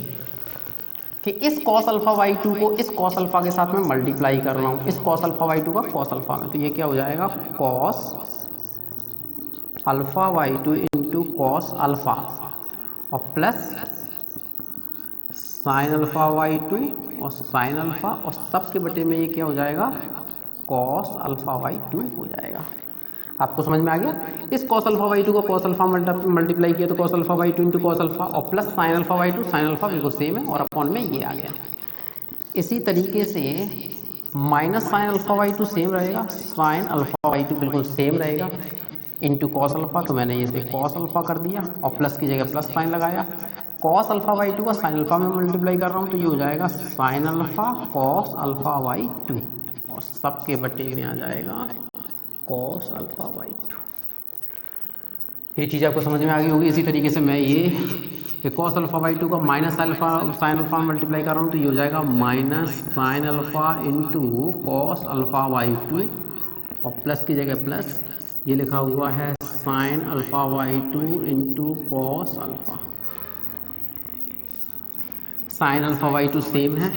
कि इस कॉस अल्फा बाई 2 को इस कॉस अल्फा के साथ में मल्टीप्लाई कर रहा हूँ, इस कॉस अल्फा बाई 2 का कॉस अल्फा में। तो ये क्या हो जाएगा, cos alpha by 2 into cos alpha और प्लस साइन अल्फा बाई 2 और साइन अल्फा, और सब के बटे में ये क्या हो जाएगा, कॉस अल्फा बाई 2 हो जाएगा। आपको समझ में आ गया। इस कॉस अल्फा बाई 2 को कॉस अल्फा मल्टीप्लाई किया तो cos alpha by 2 into cos alpha और plus sine alpha by 2, sine alpha बिल्कुल सेम है, और अपॉन में ये आ गया। इसी तरीके से minus sign alpha by 2 same रहेगा, साइन अल्फा बाई 2 बिल्कुल सेम रहेगा, इंटू कॉस अल्फा, तो मैंने इसे कॉस अल्फा कर दिया और प्लस की जगह प्लस साइन लगाया। कॉस अल्फा बाई 2 का साइन अल्फा में मल्टीप्लाई कर रहा हूँ, तो ये हो जाएगा sine alpha cos alpha by 2, और सब के बटे में आ जाएगा कॉस अल्फा बाई 2। ये चीज़ आपको समझ में आ गई होगी। इसी तरीके से मैं ये कॉस अल्फा बाई 2 का minus alpha sine alpha multiply कर रहा हूँ, तो ये हो जाएगा minus sine alpha into cos alpha by 2, और प्लस की जगह प्लस, ये लिखा हुआ है sine alpha by 2 into cos alpha. Sine alpha by 2 same है,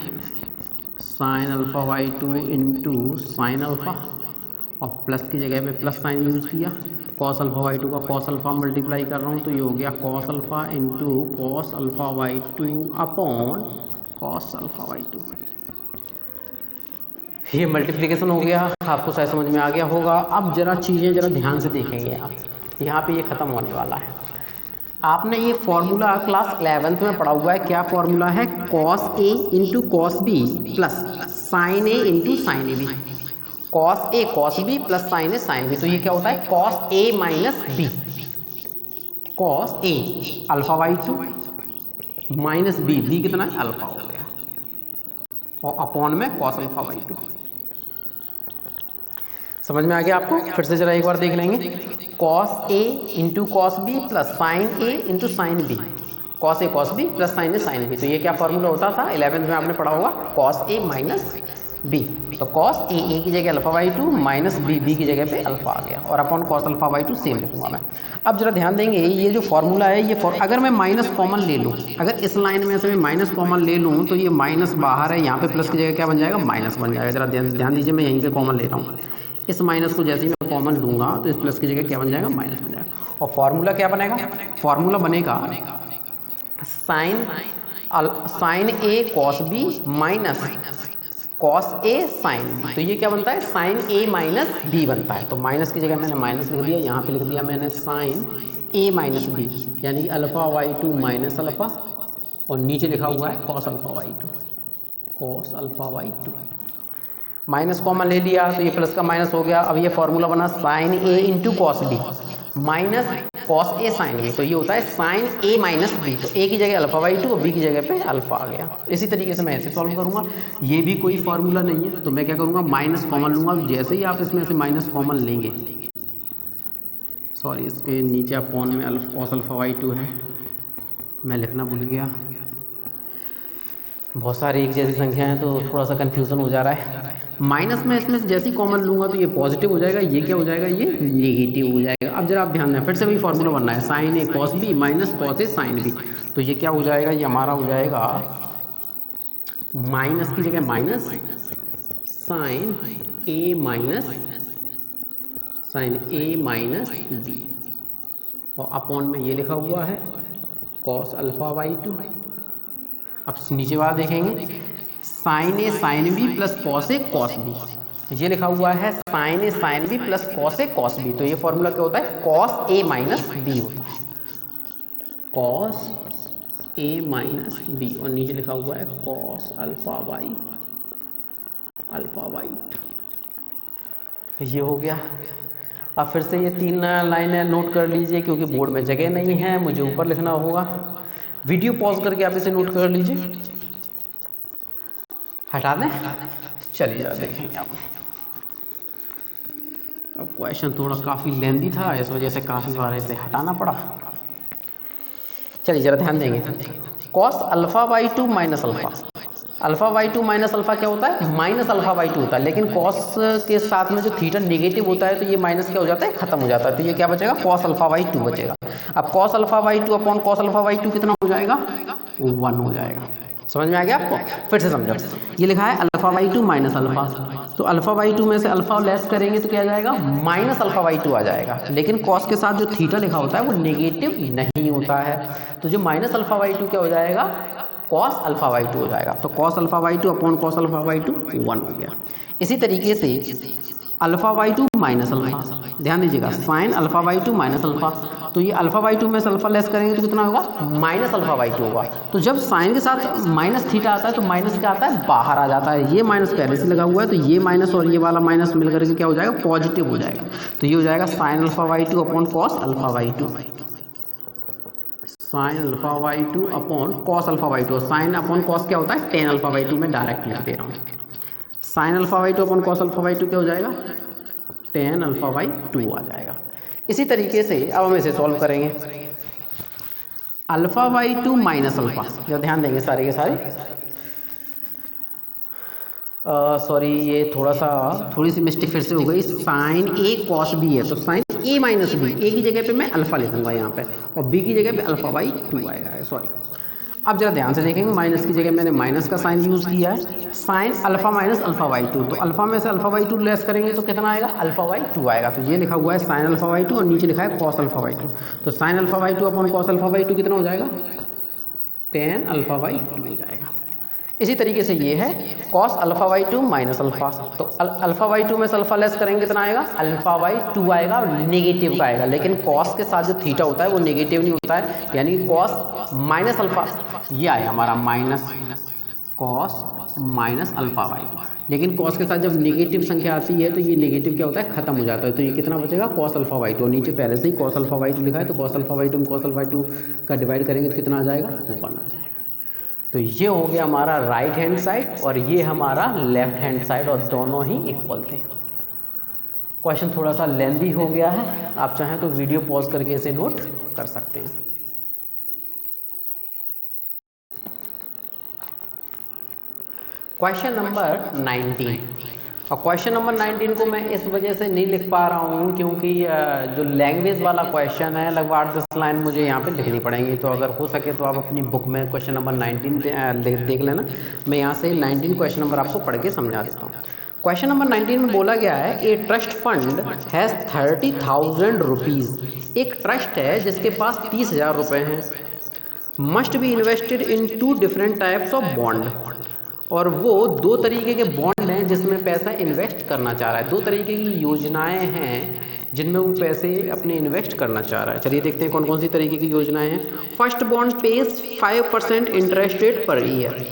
sine alpha by 2 into sine alpha, और प्लस की जगह पे प्लस साइन यूज़ किया। कॉस अल्फा बाई 2 का कॉस अल्फा मल्टीप्लाई कर रहा हूँ, तो ये हो गया cos alpha into cos alpha by 2 upon cos alpha by 2। ये मल्टीप्लिकेशन हो गया, आपको शायद समझ में आ गया होगा। अब जरा चीज़ें जरा ध्यान से देखेंगे आप, यहाँ पे ये ख़त्म होने वाला है। आपने ये फॉर्मूला क्लास 11th में पढ़ा हुआ है। क्या फॉर्मूला है, cos A into cos B plus sine A into sine A B. Cos A cos B plus sine A sine B, तो ये क्या होता है, cos A minus B. Cos A alpha by 2 minus B, B कितना है, alpha हो गया, और अपॉन में कॉस अल्फा बाई 2। समझ में आ गया आपको। फिर से जरा एक बार देख लेंगे, cos A into cos B plus sine A into sine B, cos A cos B plus sine A sine B. तो ये क्या फॉर्मूला होता था, 11th में आपने पढ़ा होगा, कॉस ए माइनस बी। तो कॉस ए की जगह अल्फा बाई 2 माइनस बी की जगह पे अल्फा आ गया, और upon cos alpha by 2 same लिखूंगा मैं। अब जरा ध्यान देंगे, ये जो फॉर्मूला है, ये अगर मैं माइनस कॉमन ले लूँ, अगर इस लाइन में से मैं माइनस कॉमन ले लूँ, तो ये माइनस बाहर है, यहाँ पे प्लस की जगह क्या बन जाएगा, माइनस बन जाएगा। जरा ध्यान दीजिए, मैं यहीं पे कॉमन ले रहा हूँ। इस माइनस को जैसे ही मैं कॉमन लूँगा तो इस प्लस की जगह क्या बन जाएगा, माइनस बन जाएगा। और फॉर्मूला क्या बनेगा, फॉर्मूला बनेगा sign A cos B minus cos A sine B. तो ये क्या बनता है, साइन ए माइनस बी बनता है। तो माइनस की जगह मैंने माइनस लिख दिया, यहाँ पे लिख दिया मैंने साइन ए माइनस बी, यानी कि alpha by two minus alpha, और नीचे लिखा हुआ है cos alpha by two, cos alpha by two. Minus common ले लिया तो ये प्लस का माइनस हो गया। अब ये फॉर्मूला बना sine A into cos B minus cos A sine B, तो ये होता है साइन ए माइनस बी। तो ए की जगह अल्फा वाई टू और बी की जगह पे अल्फा आ गया। इसी तरीके से मैं ऐसे सॉल्व करूंगा, ये भी कोई फार्मूला नहीं है, तो मैं क्या करूंगा, माइनस कॉमन लूंगा। जैसे ही आप इसमें से माइनस कॉमन लेंगे, सॉरी इसके नीचे अपॉन में कॉस अल्फा वाई टू है, मैं लिखना भूल गया, बहुत सारी एक जैसी संख्या है तो थोड़ा सा कन्फ्यूज़न हो जा रहा है। माइनस में इसमें से जैसे ही कॉमन लूँगा तो ये पॉजिटिव हो जाएगा, ये क्या हो जाएगा, ये नेगेटिव हो जाएगा। अब जरा आप ध्यान दें, फिर से वही फार्मूला बनना है, sign A cos B minus cos A sine B. तो ये क्या हो जाएगा, ये हमारा हो जाएगा माइनस की जगह माइनस साइन ए माइनस बी, और अपॉन में ये लिखा हुआ है कॉस अल्फा वाई टू। अब नीचे वाला देखेंगे, sign A sine B plus cos A cos B, ये लिखा हुआ है sign A sine B plus cos A cos B. तो ये फॉर्मूला क्या होता है, कॉस ए माइनस बी होता है, कॉस ए माइनस बी, और नीचे लिखा हुआ है कॉस अल्फा वाई ये हो गया। अब फिर से ये 3 लाइनें नोट कर लीजिए, क्योंकि बोर्ड में जगह नहीं है, मुझे ऊपर लिखना होगा। वीडियो पॉज करके आप इसे नोट कर लीजिए, हटा दें, चलिए जरा देखेंगे आप। अब क्वेश्चन थोड़ा काफ़ी लेंदी था, इस वजह से काफ़ी बार इसे हटाना पड़ा। चलिए जरा ध्यान देंगे, cos alpha by two minus alpha, alpha by two minus alpha क्या होता है, माइनस अल्फा बाई टू होता है, लेकिन कॉस के साथ में जो थीटा नेगेटिव होता है तो ये माइनस क्या हो जाता है, खत्म हो जाता है। तो ये क्या बचेगा, कॉस अल्फा बाई टू बचेगा। अब cos alpha by two upon cos alpha by two कितना हो जाएगा, 1 हो जाएगा। समझ में आ गया आपको, फिर से समझो, ये लिखा है alpha by two minus alpha, तो अल्फा बाई टू में से अल्फा लेस करेंगे तो क्या आ जाएगा, माइनस अल्फा बाई टू आ जाएगा। लेकिन कॉस के साथ जो थीटा लिखा होता है वो नेगेटिव नहीं होता है, तो जो माइनस अल्फा बाई टू क्या हो जाएगा, कॉस अल्फा बाई टू हो जाएगा। तो cos alpha by two upon cos alpha by two 1 हो गया। इसी तरीके से alpha by two minus alpha, ध्यान दीजिएगा, sign alpha by two minus alpha, तो ये अल्फा बाई टू में से अल्फा लेस करेंगे तो कितना होगा, माइनस अल्फा बाई टू होगा। तो जब साइन के साथ माइनस थीटा आता है तो माइनस क्या आता है, बाहर आ जाता है। ये माइनस पहले से लगा हुआ है, तो ये माइनस और ये वाला माइनस मिल करके क्या हो जाएगा, पॉजिटिव हो जाएगा। तो ये हो जाएगा sign alpha by two upon cos alpha by two, sign alpha by two upon cos alpha by two. Sine upon cos क्या होता है, टेन अल्फा बाई टू में डायरेक्ट लिख दे रहा हूँ। Sign alpha by two upon cos alpha by two क्या हो जाएगा, टेन अल्फा बाई टू आ जाएगा। इसी तरीके से अब हम इसे सॉल्व करेंगे, alpha by two minus alpha, जब ध्यान देंगे सारे के सारे, सॉरी ये थोड़ी सी मिस्टेक फिर से हो गई, साइन ए कॉस बी है तो साइन ए माइनस बी, ए की जगह पे मैं अल्फा लिखूंगा यहाँ पे, और बी की जगह पे अल्फा बाई टू आएगा, सॉरी। अब जरा ध्यान से देखेंगे, माइनस की जगह मैंने माइनस का साइन यूज़ किया है, sine alpha minus alpha by two, तो अल्फा में से अल्फा बाई टू लेस करेंगे तो कितना आएगा, अल्फा बाई टू आएगा। तो ये लिखा हुआ है साइन अल्फा बाई टू और नीचे लिखा है कॉस अल्फा बाई टू, तो sine alpha by two upon cos alpha by two कितना हो जाएगा, टेन अल्फा बाई टू हो जाएगा। इसी तरीके से ये है cos alpha by two minus alpha, तो अल्फा बाई टू में से अल्फा लेस करेंगे कितना आएगा, अल्फा बाई टू आएगा, नेगेटिव का आएगा। लेकिन कॉस के साथ जो थीटा होता है वो नेगेटिव नहीं होता है, यानी कॉस माइनस अल्फा, ये आया हमारा minus cos minus alpha by two. लेकिन कॉस के साथ जब नेगेटिव संख्या आती है तो ये नेगेटिव क्या होता है, खत्म हो जाता है। तो ये कितना बचेगा, कॉस अल्फा बाई टू, नीचे पहले से ही कॉस अल्फा बाई टू लिखा है, तो कॉस अल्फा बाई टू में कॉस अल्फा बाई टू का डिवाइड करेंगे तो कितना आ जाएगा, 1 आ जाएगा। तो ये हो गया हमारा राइट हैंड साइड और ये हमारा लेफ्ट हैंड साइड, और दोनों ही इक्वल थे। क्वेश्चन थोड़ा सा लेंदी हो गया है, आप चाहें तो वीडियो पॉज करके इसे नोट कर सकते हैं। क्वेश्चन नंबर 19, और क्वेश्चन नंबर 19 को मैं इस वजह से नहीं लिख पा रहा हूँ क्योंकि जो लैंग्वेज वाला क्वेश्चन है लगभग 8-10 लाइन मुझे यहाँ पे लिखनी पड़ेंगी। तो अगर हो सके तो आप अपनी बुक में क्वेश्चन नंबर 19 देख लेना, मैं यहाँ से 19 क्वेश्चन नंबर आपको पढ़ के समझा देता हूँ। क्वेश्चन नंबर 19 में बोला गया है, a trust fund has 30,000 rupees. एक ट्रस्ट है जिसके पास 30,000 रुपये हैं, must be invested in 2 different types of bond, और वो दो तरीके के बॉन्ड हैं जिसमें पैसा इन्वेस्ट करना चाह रहा है, दो तरीके की योजनाएं हैं जिनमें वो पैसे अपने इन्वेस्ट करना चाह रहा है। चलिए देखते हैं कौन कौन सी तरीके की योजनाएं हैं। First bond page 5% interest rate per year.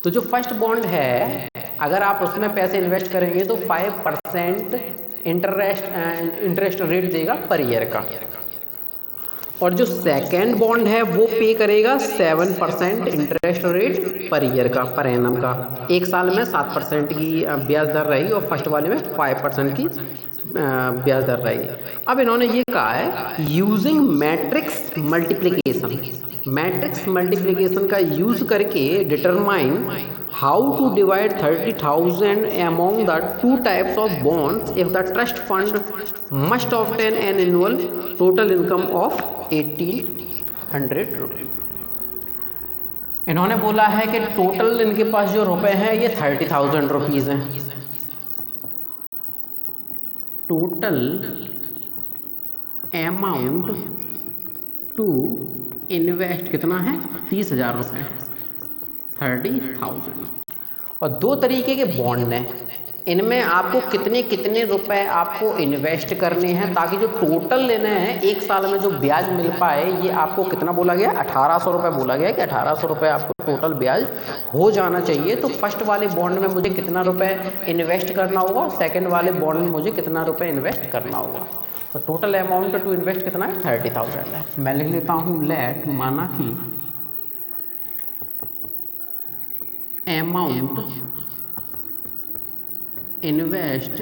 तो जो फर्स्ट बॉन्ड है अगर आप उसमें पैसे इन्वेस्ट करेंगे तो 5% इंटरेस्ट रेट देगा पर ईयर का। और जो सेकेंड बॉन्ड है वो पे करेगा 7% इंटरेस्ट रेट पर ईयर का, पर एनम का। एक साल में 7% की ब्याज दर रहेगी और फर्स्ट वाले में 5% की ब्याज दर रहेगी। अब इन्होंने ये कहा है using matrix multiplication, matrix multiplication का यूज करके determine how to divide 30,000 among the two types of bonds if the trust fund must obtain an annual total income of 1,800 रुपये। इन्होंने बोला है कि टोटल इनके पास जो रुपए हैं ये 30,000 रुपीज़ हैं। टोटल अमाउंट टू इन्वेस्ट कितना है 30,000 रुपये, 30,000। और दो तरीके के बॉन्ड हैं, इनमें आपको कितने कितने रुपए आपको इन्वेस्ट करने हैं ताकि जो टोटल लेने हैं एक साल में जो ब्याज मिल पाए। ये आपको कितना बोला गया 1,800 रुपये बोला गया कि 1,800 रुपये आपको टोटल ब्याज हो जाना चाहिए। तो फर्स्ट वाले बॉन्ड में मुझे कितना रुपए इन्वेस्ट करना होगा, सेकंड वाले बॉन्ड में मुझे कितना रुपए इन्वेस्ट करना होगा। तो टोटल अमाउंट टू इन्वेस्ट कितना है 30,000 है। मैं लिख लेता हूँ लेट, माना कि amount invest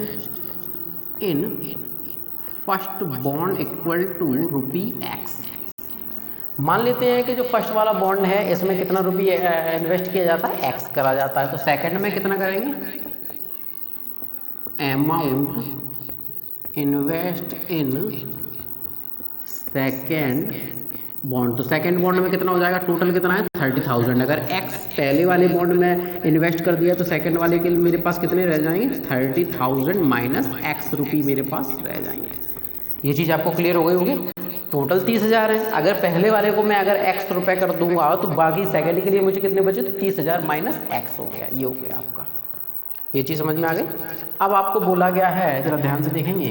in first bond equal to ₹X। मान लेते हैं कि जो फर्स्ट वाला बॉन्ड है इसमें कितना रुपये इन्वेस्ट किया जाता है X करा जाता है। तो सेकंड में कितना करेंगे amount invest in second bond. तो सेकंड बॉन्ड में कितना हो जाएगा, टोटल कितना है 30,000। अगर X पहले वाले बॉन्ड में इन्वेस्ट कर दिया तो सेकंड वाले के लिए मेरे पास कितने रह जाएंगे 30,000 माइनस X रुपये मेरे पास रह जाएंगे। ये चीज़ आपको क्लियर हो गई होगी। टोटल 30,000 है, अगर पहले वाले को मैं अगर X रुपये कर दूंगा तो बाकी सेकंड के लिए मुझे कितने बचे, तो 30,000 माइनस X हो गया। ये हो गया आपका, ये चीज़ समझ में आ गई। अब आपको बोला गया है, जरा ध्यान से देखेंगे।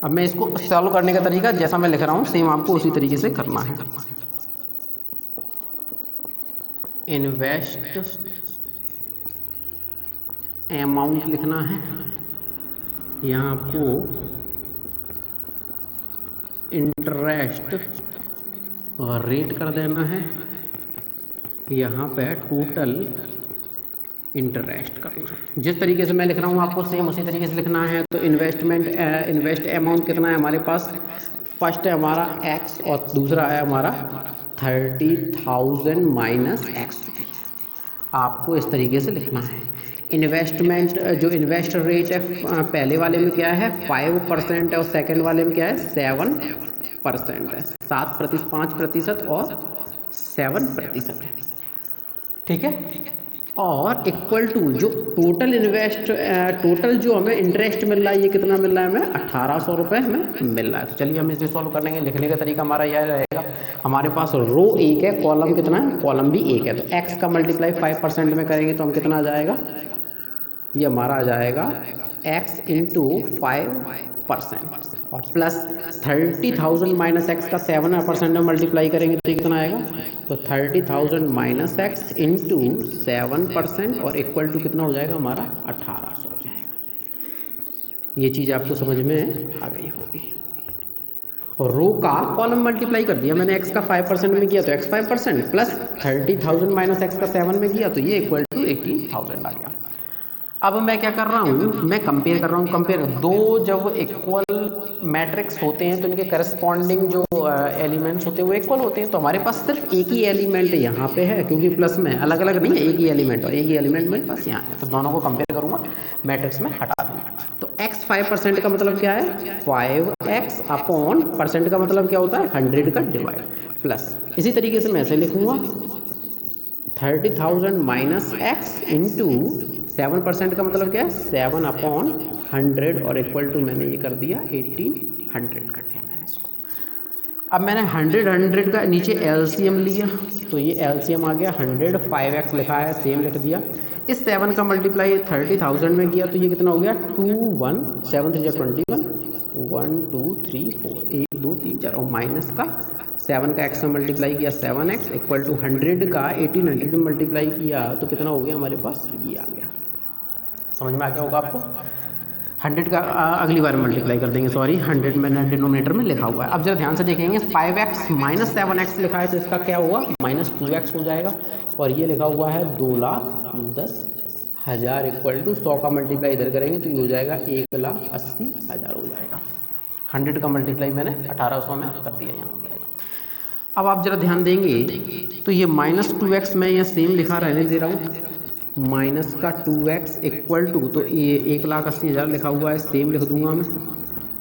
अब मैं इसको सॉल्व करने का तरीका जैसा मैं लिख रहा हूँ सेम आपको उसी तरीके से करना है। इन्वेस्ट अमाउंट लिखना है, यहाँ आपको इंटरेस्ट रेट कर देना है, यहाँ पे टोटल इंटरेस्ट करना। जिस तरीके से मैं लिख रहा हूँ आपको सेम उसी तरीके से लिखना है। तो इन्वेस्ट अमाउंट कितना है हमारे पास, फर्स्ट है हमारा X और दूसरा है हमारा 30,000 माइनस X। आपको इस तरीके से लिखना है। इन्वेस्टमेंट जो इन्वेस्ट रेट है पहले वाले में क्या है 5% है और सेकंड वाले में क्या है 7% है। 5% और 7% है, ठीक है। और इक्वल टू जो टोटल जो हमें इंटरेस्ट मिल रहा है ये कितना मिल रहा है हमें 1,800 रुपये हमें मिल रहा है। तो चलिए हम इसे सॉल्व कर लेंगे। लिखने का तरीका हमारा यह रहेगा, हमारे पास रो एक है, कॉलम कितना है, कॉलम भी एक है। तो X का मल्टीप्लाई 5% में करेंगे तो हम कितना आ जाएगा, ये हमारा आ जाएगा X इंटू 5% और प्लस 30,000 माइनस X का 7% में मल्टीप्लाई करेंगे तो कितना आएगा, तो 30,000 माइनस X इंटू 7% और इक्वल टू कितना हो जाएगा हमारा 1,800 हो जाएगा। ये चीज़ आपको समझ में आ गई होगी। और रो का कॉलम मल्टीप्लाई कर दिया मैंने, X का 5% में किया तो X 5% प्लस 30,000 माइनस X का 7 में किया तो ये इक्वल टू 18,000 आ गया। अब मैं क्या कर रहा हूँ, मैं कंपेयर कर रहा हूँ। कंपेयर दो जब इक्वल मैट्रिक्स होते हैं तो इनके करस्पॉन्डिंग जो एलिमेंट्स होते हैं वो इक्वल होते हैं। तो हमारे पास सिर्फ एक ही एलिमेंट यहाँ पे है क्योंकि प्लस में अलग अलग नहीं है, एक ही एलिमेंट और एक ही एलिमेंट मेरे पास यहाँ है। तो दोनों को कंपेयर करूँगा, मैट्रिक्स में हटा दूँगा। तो X 5% का मतलब क्या है 5X अपॉन परसेंट का मतलब क्या होता है 100 का डिवाइड प्लस। इसी तरीके से मैं ऐसे लिखूँगा 30,000 माइनस X इंटू 7% का मतलब क्या है 7 अपॉन 100 और इक्वल टू मैंने ये कर दिया 1800 कर दिया मैंने इसको। अब मैंने 100 का नीचे एलसीएम लिया, तो ये एलसीएम आ गया 100, 5x लिखा है सेम लिख दिया। इस 7 का मल्टीप्लाई 30,000 में किया तो ये कितना हो गया 2 1 7 3 21 1 2 3 4 1 2 3 4 और माइनस का 7 का x में मल्टीप्लाई किया 7x इक्वल टू 100 का 1800 में मल्टीप्लाई किया तो कितना हो गया हमारे पास, ये आ गया। समझ में आ गया होगा आपको। 100 का अगली बार मल्टीप्लाई कर देंगे, सॉरी 100 मैंने डिनोमिनेटर में लिखा हुआ है। अब जरा ध्यान से देखेंगे 5x माइनस 7x लिखा है तो इसका क्या हुआ -2x हो जाएगा, और ये लिखा हुआ है 2,10,000 इक्वल टू 100 का मल्टीप्लाई इधर करेंगे तो ये हो जाएगा 1,80,000 हो जाएगा। 100 का मल्टीप्लाई मैंने 1800 में कर दिया, यहाँ हो जाएगा। अब आप जरा ध्यान देंगे तो ये -2x मैं यहाँ सेम लिखा रहने दे रहा हूँ, माइनस का 2x इक्वल टू, तो ये 1,80,000 लिखा हुआ है सेम लिख दूंगा मैं,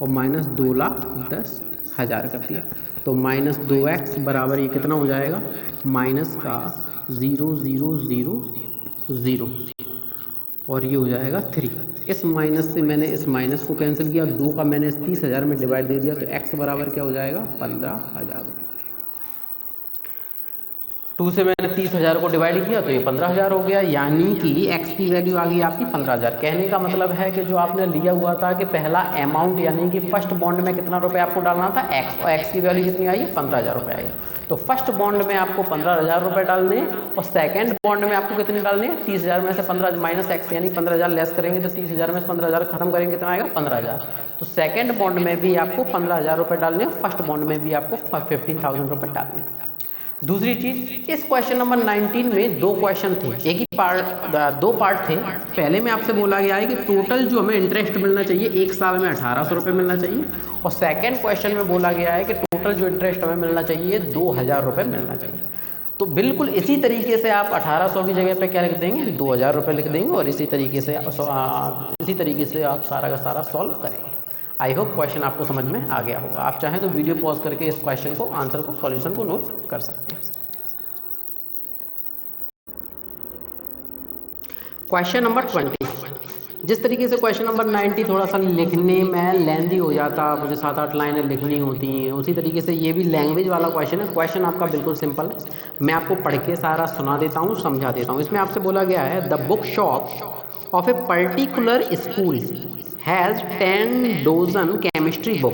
और माइनस 2,10,000 कर दिया तो -2x बराबर ये कितना हो जाएगा माइनस का 0,0,0,0 और ये हो जाएगा 3। इस माइनस से मैंने इस माइनस को कैंसिल किया, 2 का मैंने 30,000 में डिवाइड दे दिया तो x बराबर क्या हो जाएगा 15,000। 2 से मैंने 30,000 को डिवाइड किया तो ये 15,000 हो गया, यानी कि x की वैल्यू आ गई आपकी 15,000। कहने का मतलब है कि जो आपने लिया हुआ था कि पहला अमाउंट यानी कि फर्स्ट बॉन्ड में कितना रुपए आपको डालना था x, और x की वैल्यू कितनी आई 15,000 रुपये आई। तो फर्स्ट बॉन्ड में आपको 15,000 रुपये डालने हैं और सेकंड बॉन्ड में आपको कितने डालने हैं 30,000 में से 15 माइनस x यानी 15,000 लेस करेंगे तो 30,000 में से 15,000 खत्म करेंगे कितना आएगा 15,000। तो सेकंड बॉन्ड में भी आपको 15,000 रुपये डालने हैं, फर्स्ट बॉन्ड में भी आपको 15,000 रुपये डालने हैं। दूसरी चीज, इस क्वेश्चन नंबर 19 में 2 क्वेश्चन थे, एक ही पार्ट 2 पार्ट थे। पहले में आपसे बोला गया है कि टोटल जो हमें इंटरेस्ट मिलना चाहिए 1 साल में 1,800 रुपये मिलना चाहिए, और सेकंड क्वेश्चन में बोला गया है कि टोटल जो इंटरेस्ट हमें मिलना चाहिए 2,000 रुपये मिलना चाहिए। तो बिल्कुल इसी तरीके से आप 1,800 की जगह पे क्या लिख देंगे 2,000 रुपये लिख देंगे, और इसी तरीके से आप सारा का सारा सॉल्व करेंगे। आई होप क्वेश्चन आपको समझ में आ गया होगा। आप चाहें तो वीडियो पॉज करके इस क्वेश्चन को आंसर को सॉल्यूशन को नोट कर सकते हैं। क्वेश्चन नंबर 20, जिस तरीके से क्वेश्चन नंबर 90 थोड़ा सा लिखने में लेंदी हो जाता, मुझे 7-8 लाइनें लिखनी होती हैं, उसी तरीके से ये भी लैंग्वेज वाला क्वेश्चन है। क्वेश्चन आपका बिल्कुल सिंपल है, मैं आपको पढ़ के सारा सुना देता हूँ, समझा देता हूँ। इसमें आपसे बोला गया है the book shop of a particular school has 10 dozen chemistry book.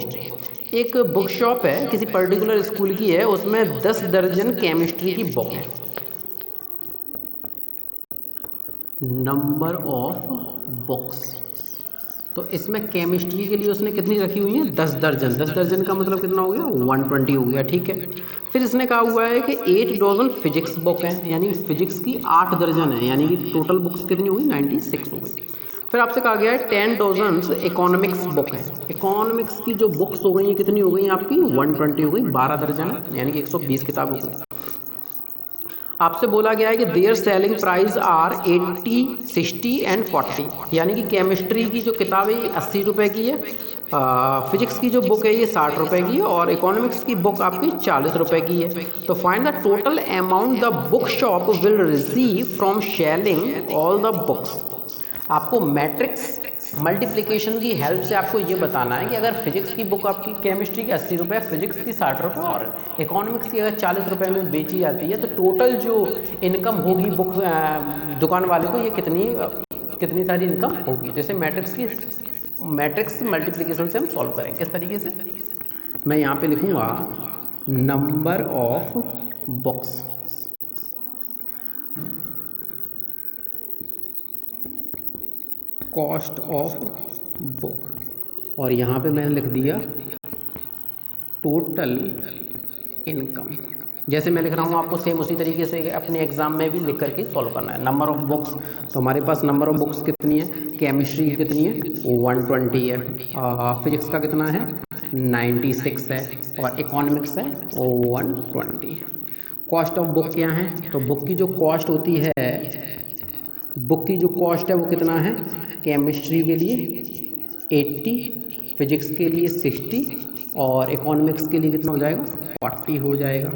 एक बुक शॉप है किसी पर्टिकुलर स्कूल की है, उसमें 10 दर्जन केमिस्ट्री की बुक है। नंबर ऑफ बुक्स, तो इसमें केमिस्ट्री के लिए उसने कितनी रखी हुई है 10 दर्जन। 10 दर्जन का मतलब कितना हो गया 120 हो गया, ठीक है। फिर इसने कहा हुआ है कि 8 डोजन फिजिक्स बुक है, यानी फिजिक्स की 8 दर्जन है, यानी कि टोटल बुक्स कितनी हुई 96 हो गई। फिर आपसे कहा गया है 10 डोजन इकोनॉमिक्स बुक है। इकोनॉमिक्स की जो बुक्स हो गई हैं कितनी हो गई आपकी 120 हो गई, 12 दर्जन है, यानी कि 120 किताब हो गई। आपसे बोला गया है कि their selling price are 80, 60 and 40, यानी कि केमिस्ट्री की जो किताब है 80 रुपये की है, फिजिक्स की जो बुक है ये 60 रुपये की है, और इकोनॉमिक्स की बुक आपकी 40 रुपये की है। तो find the total amount the book shop will receive from selling all the books. आपको मैट्रिक्स मल्टीप्लिकेशन की हेल्प से आपको ये बताना है कि अगर फिजिक्स की बुक आपकी केमिस्ट्री की 80 रुपये, फिजिक्स की 60 रुपये और इकोनॉमिक्स की अगर 40 रुपये में बेची जाती है तो टोटल जो इनकम होगी बुक दुकान वाले को ये कितनी सारी इनकम होगी। जैसे मैट्रिक्स मल्टीप्लिकेशन से हम सॉल्व करें किस तरीके से, मैं यहाँ पे लिखूँगा number of books, cost of book, और यहाँ पे मैंने लिख दिया टोटल इनकम। जैसे मैं लिख रहा हूँ आपको सेम उसी तरीके से अपने एग्जाम में भी लिख करके सॉल्व करना है। नंबर ऑफ बुक्स, तो हमारे पास नंबर ऑफ बुक्स कितनी है, केमिस्ट्री की कितनी है 120 है, फिजिक्स का कितना है 96 है, और इकोनॉमिक्स है 120। कॉस्ट ऑफ बुक क्या है, तो बुक की जो कॉस्ट होती है, बुक की जो कॉस्ट है वो कितना है, केमिस्ट्री के लिए 80, फिजिक्स के लिए 60 और इकोनॉमिक्स के लिए कितना हो जाएगा 40 हो जाएगा।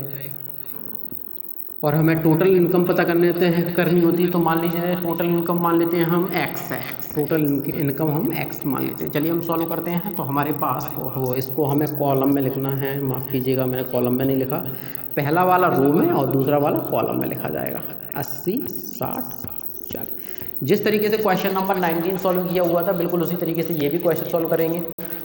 और हमें टोटल इनकम पता करनी होती है तो मान लीजिए टोटल इनकम मान लेते हैं हम x है, टोटल इनकम हम एक्स मान लेते हैं। चलिए हम सॉल्व करते हैं। तो हमारे पास वो इसको हमें कॉलम में लिखना है, माफ़ कीजिएगा मैंने कॉलम में नहीं लिखा, पहला वाला रो में और दूसरा वाला कॉलम में लिखा जाएगा। 80 60 40। जिस तरीके से क्वेश्चन नंबर 19 सॉल्व किया हुआ था बिल्कुल उसी तरीके से ये भी क्वेश्चन सॉल्व करेंगे।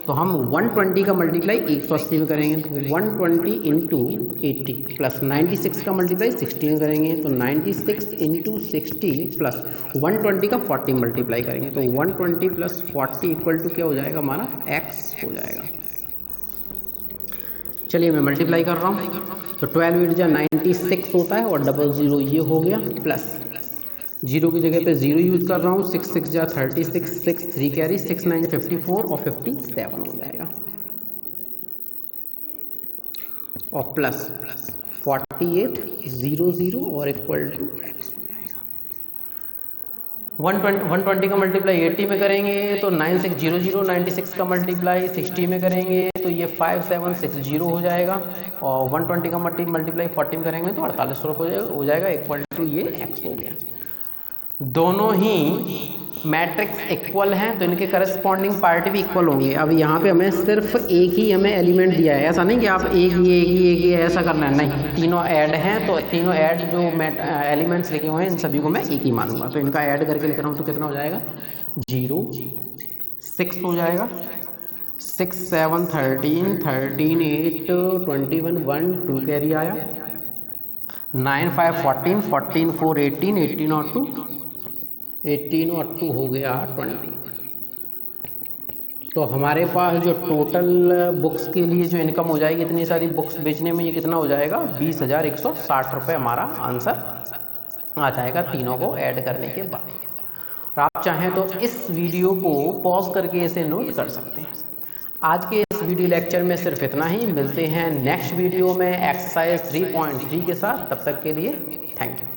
तो हम 120 का मल्टीप्लाई 180 में करेंगे, तो 120 इंटू 80 प्लस 96 का मल्टीप्लाई 60 में करेंगे, तो 96 इंटू 60 प्लस 120 का 40 मल्टीप्लाई करेंगे, तो 120 प्लस 40 इक्वल टू क्या हो जाएगा हमारा एक्स हो जाएगा। चलिए मैं मल्टीप्लाई कर रहा हूँ। तो 12 8 96 होता है और डबल ज़ीरो ये हो गया, प्लस जीरो की जगह पे जीरो यूज़ कर रहा हूँ, 6 6 36, 6 3 कैरी, 6 9 54 और 57 हो जाएगा, और प्लस 48 0 0 और इक्वल टू एक्स हो जाएगा। 120 का मल्टीप्लाई 80 में करेंगे तो 9600, 96 का मल्टीप्लाई 60 में करेंगे तो ये 5760 हो जाएगा, और 120 का मल्टीप्लाई 40 में करेंगे तो 4800 हो जाएगा, इक्वल टू ये एक्स हो गया। दोनों ही मैट्रिक्स इक्वल हैं तो इनके करस्पॉन्डिंग पार्ट भी इक्वल होंगे। अब यहाँ पे हमें सिर्फ एक ही हमें एलिमेंट दिया है, ऐसा नहीं कि आप एक ही ऐसा करना है, नहीं, तीनों ऐड हैं तो तीनों ऐड जो एलिमेंट्स लिखे हुए हैं इन सभी को मैं एक ही मानूंगा। तो इनका ऐड करके लिख रहा हूँ तो कितना हो जाएगा 0 6 हो जाएगा, 6 7 13 13 8 21 1 2 कैरी आया, 9 5 14 14 4 18 18 और 2 18 और 2 हो गया 20। तो हमारे पास जो टोटल बुक्स के लिए जो इनकम हो जाएगी इतनी सारी बुक्स बेचने में, ये कितना हो जाएगा 20,160 रुपये हमारा आंसर आ जाएगा तीनों को ऐड करने के बाद। और आप चाहें तो इस वीडियो को पॉज करके इसे नोट कर सकते हैं। आज के इस वीडियो लेक्चर में सिर्फ इतना ही, मिलते हैं नेक्सट वीडियो में एक्सरसाइज 3.3 के साथ। तब तक के लिए थैंक यू।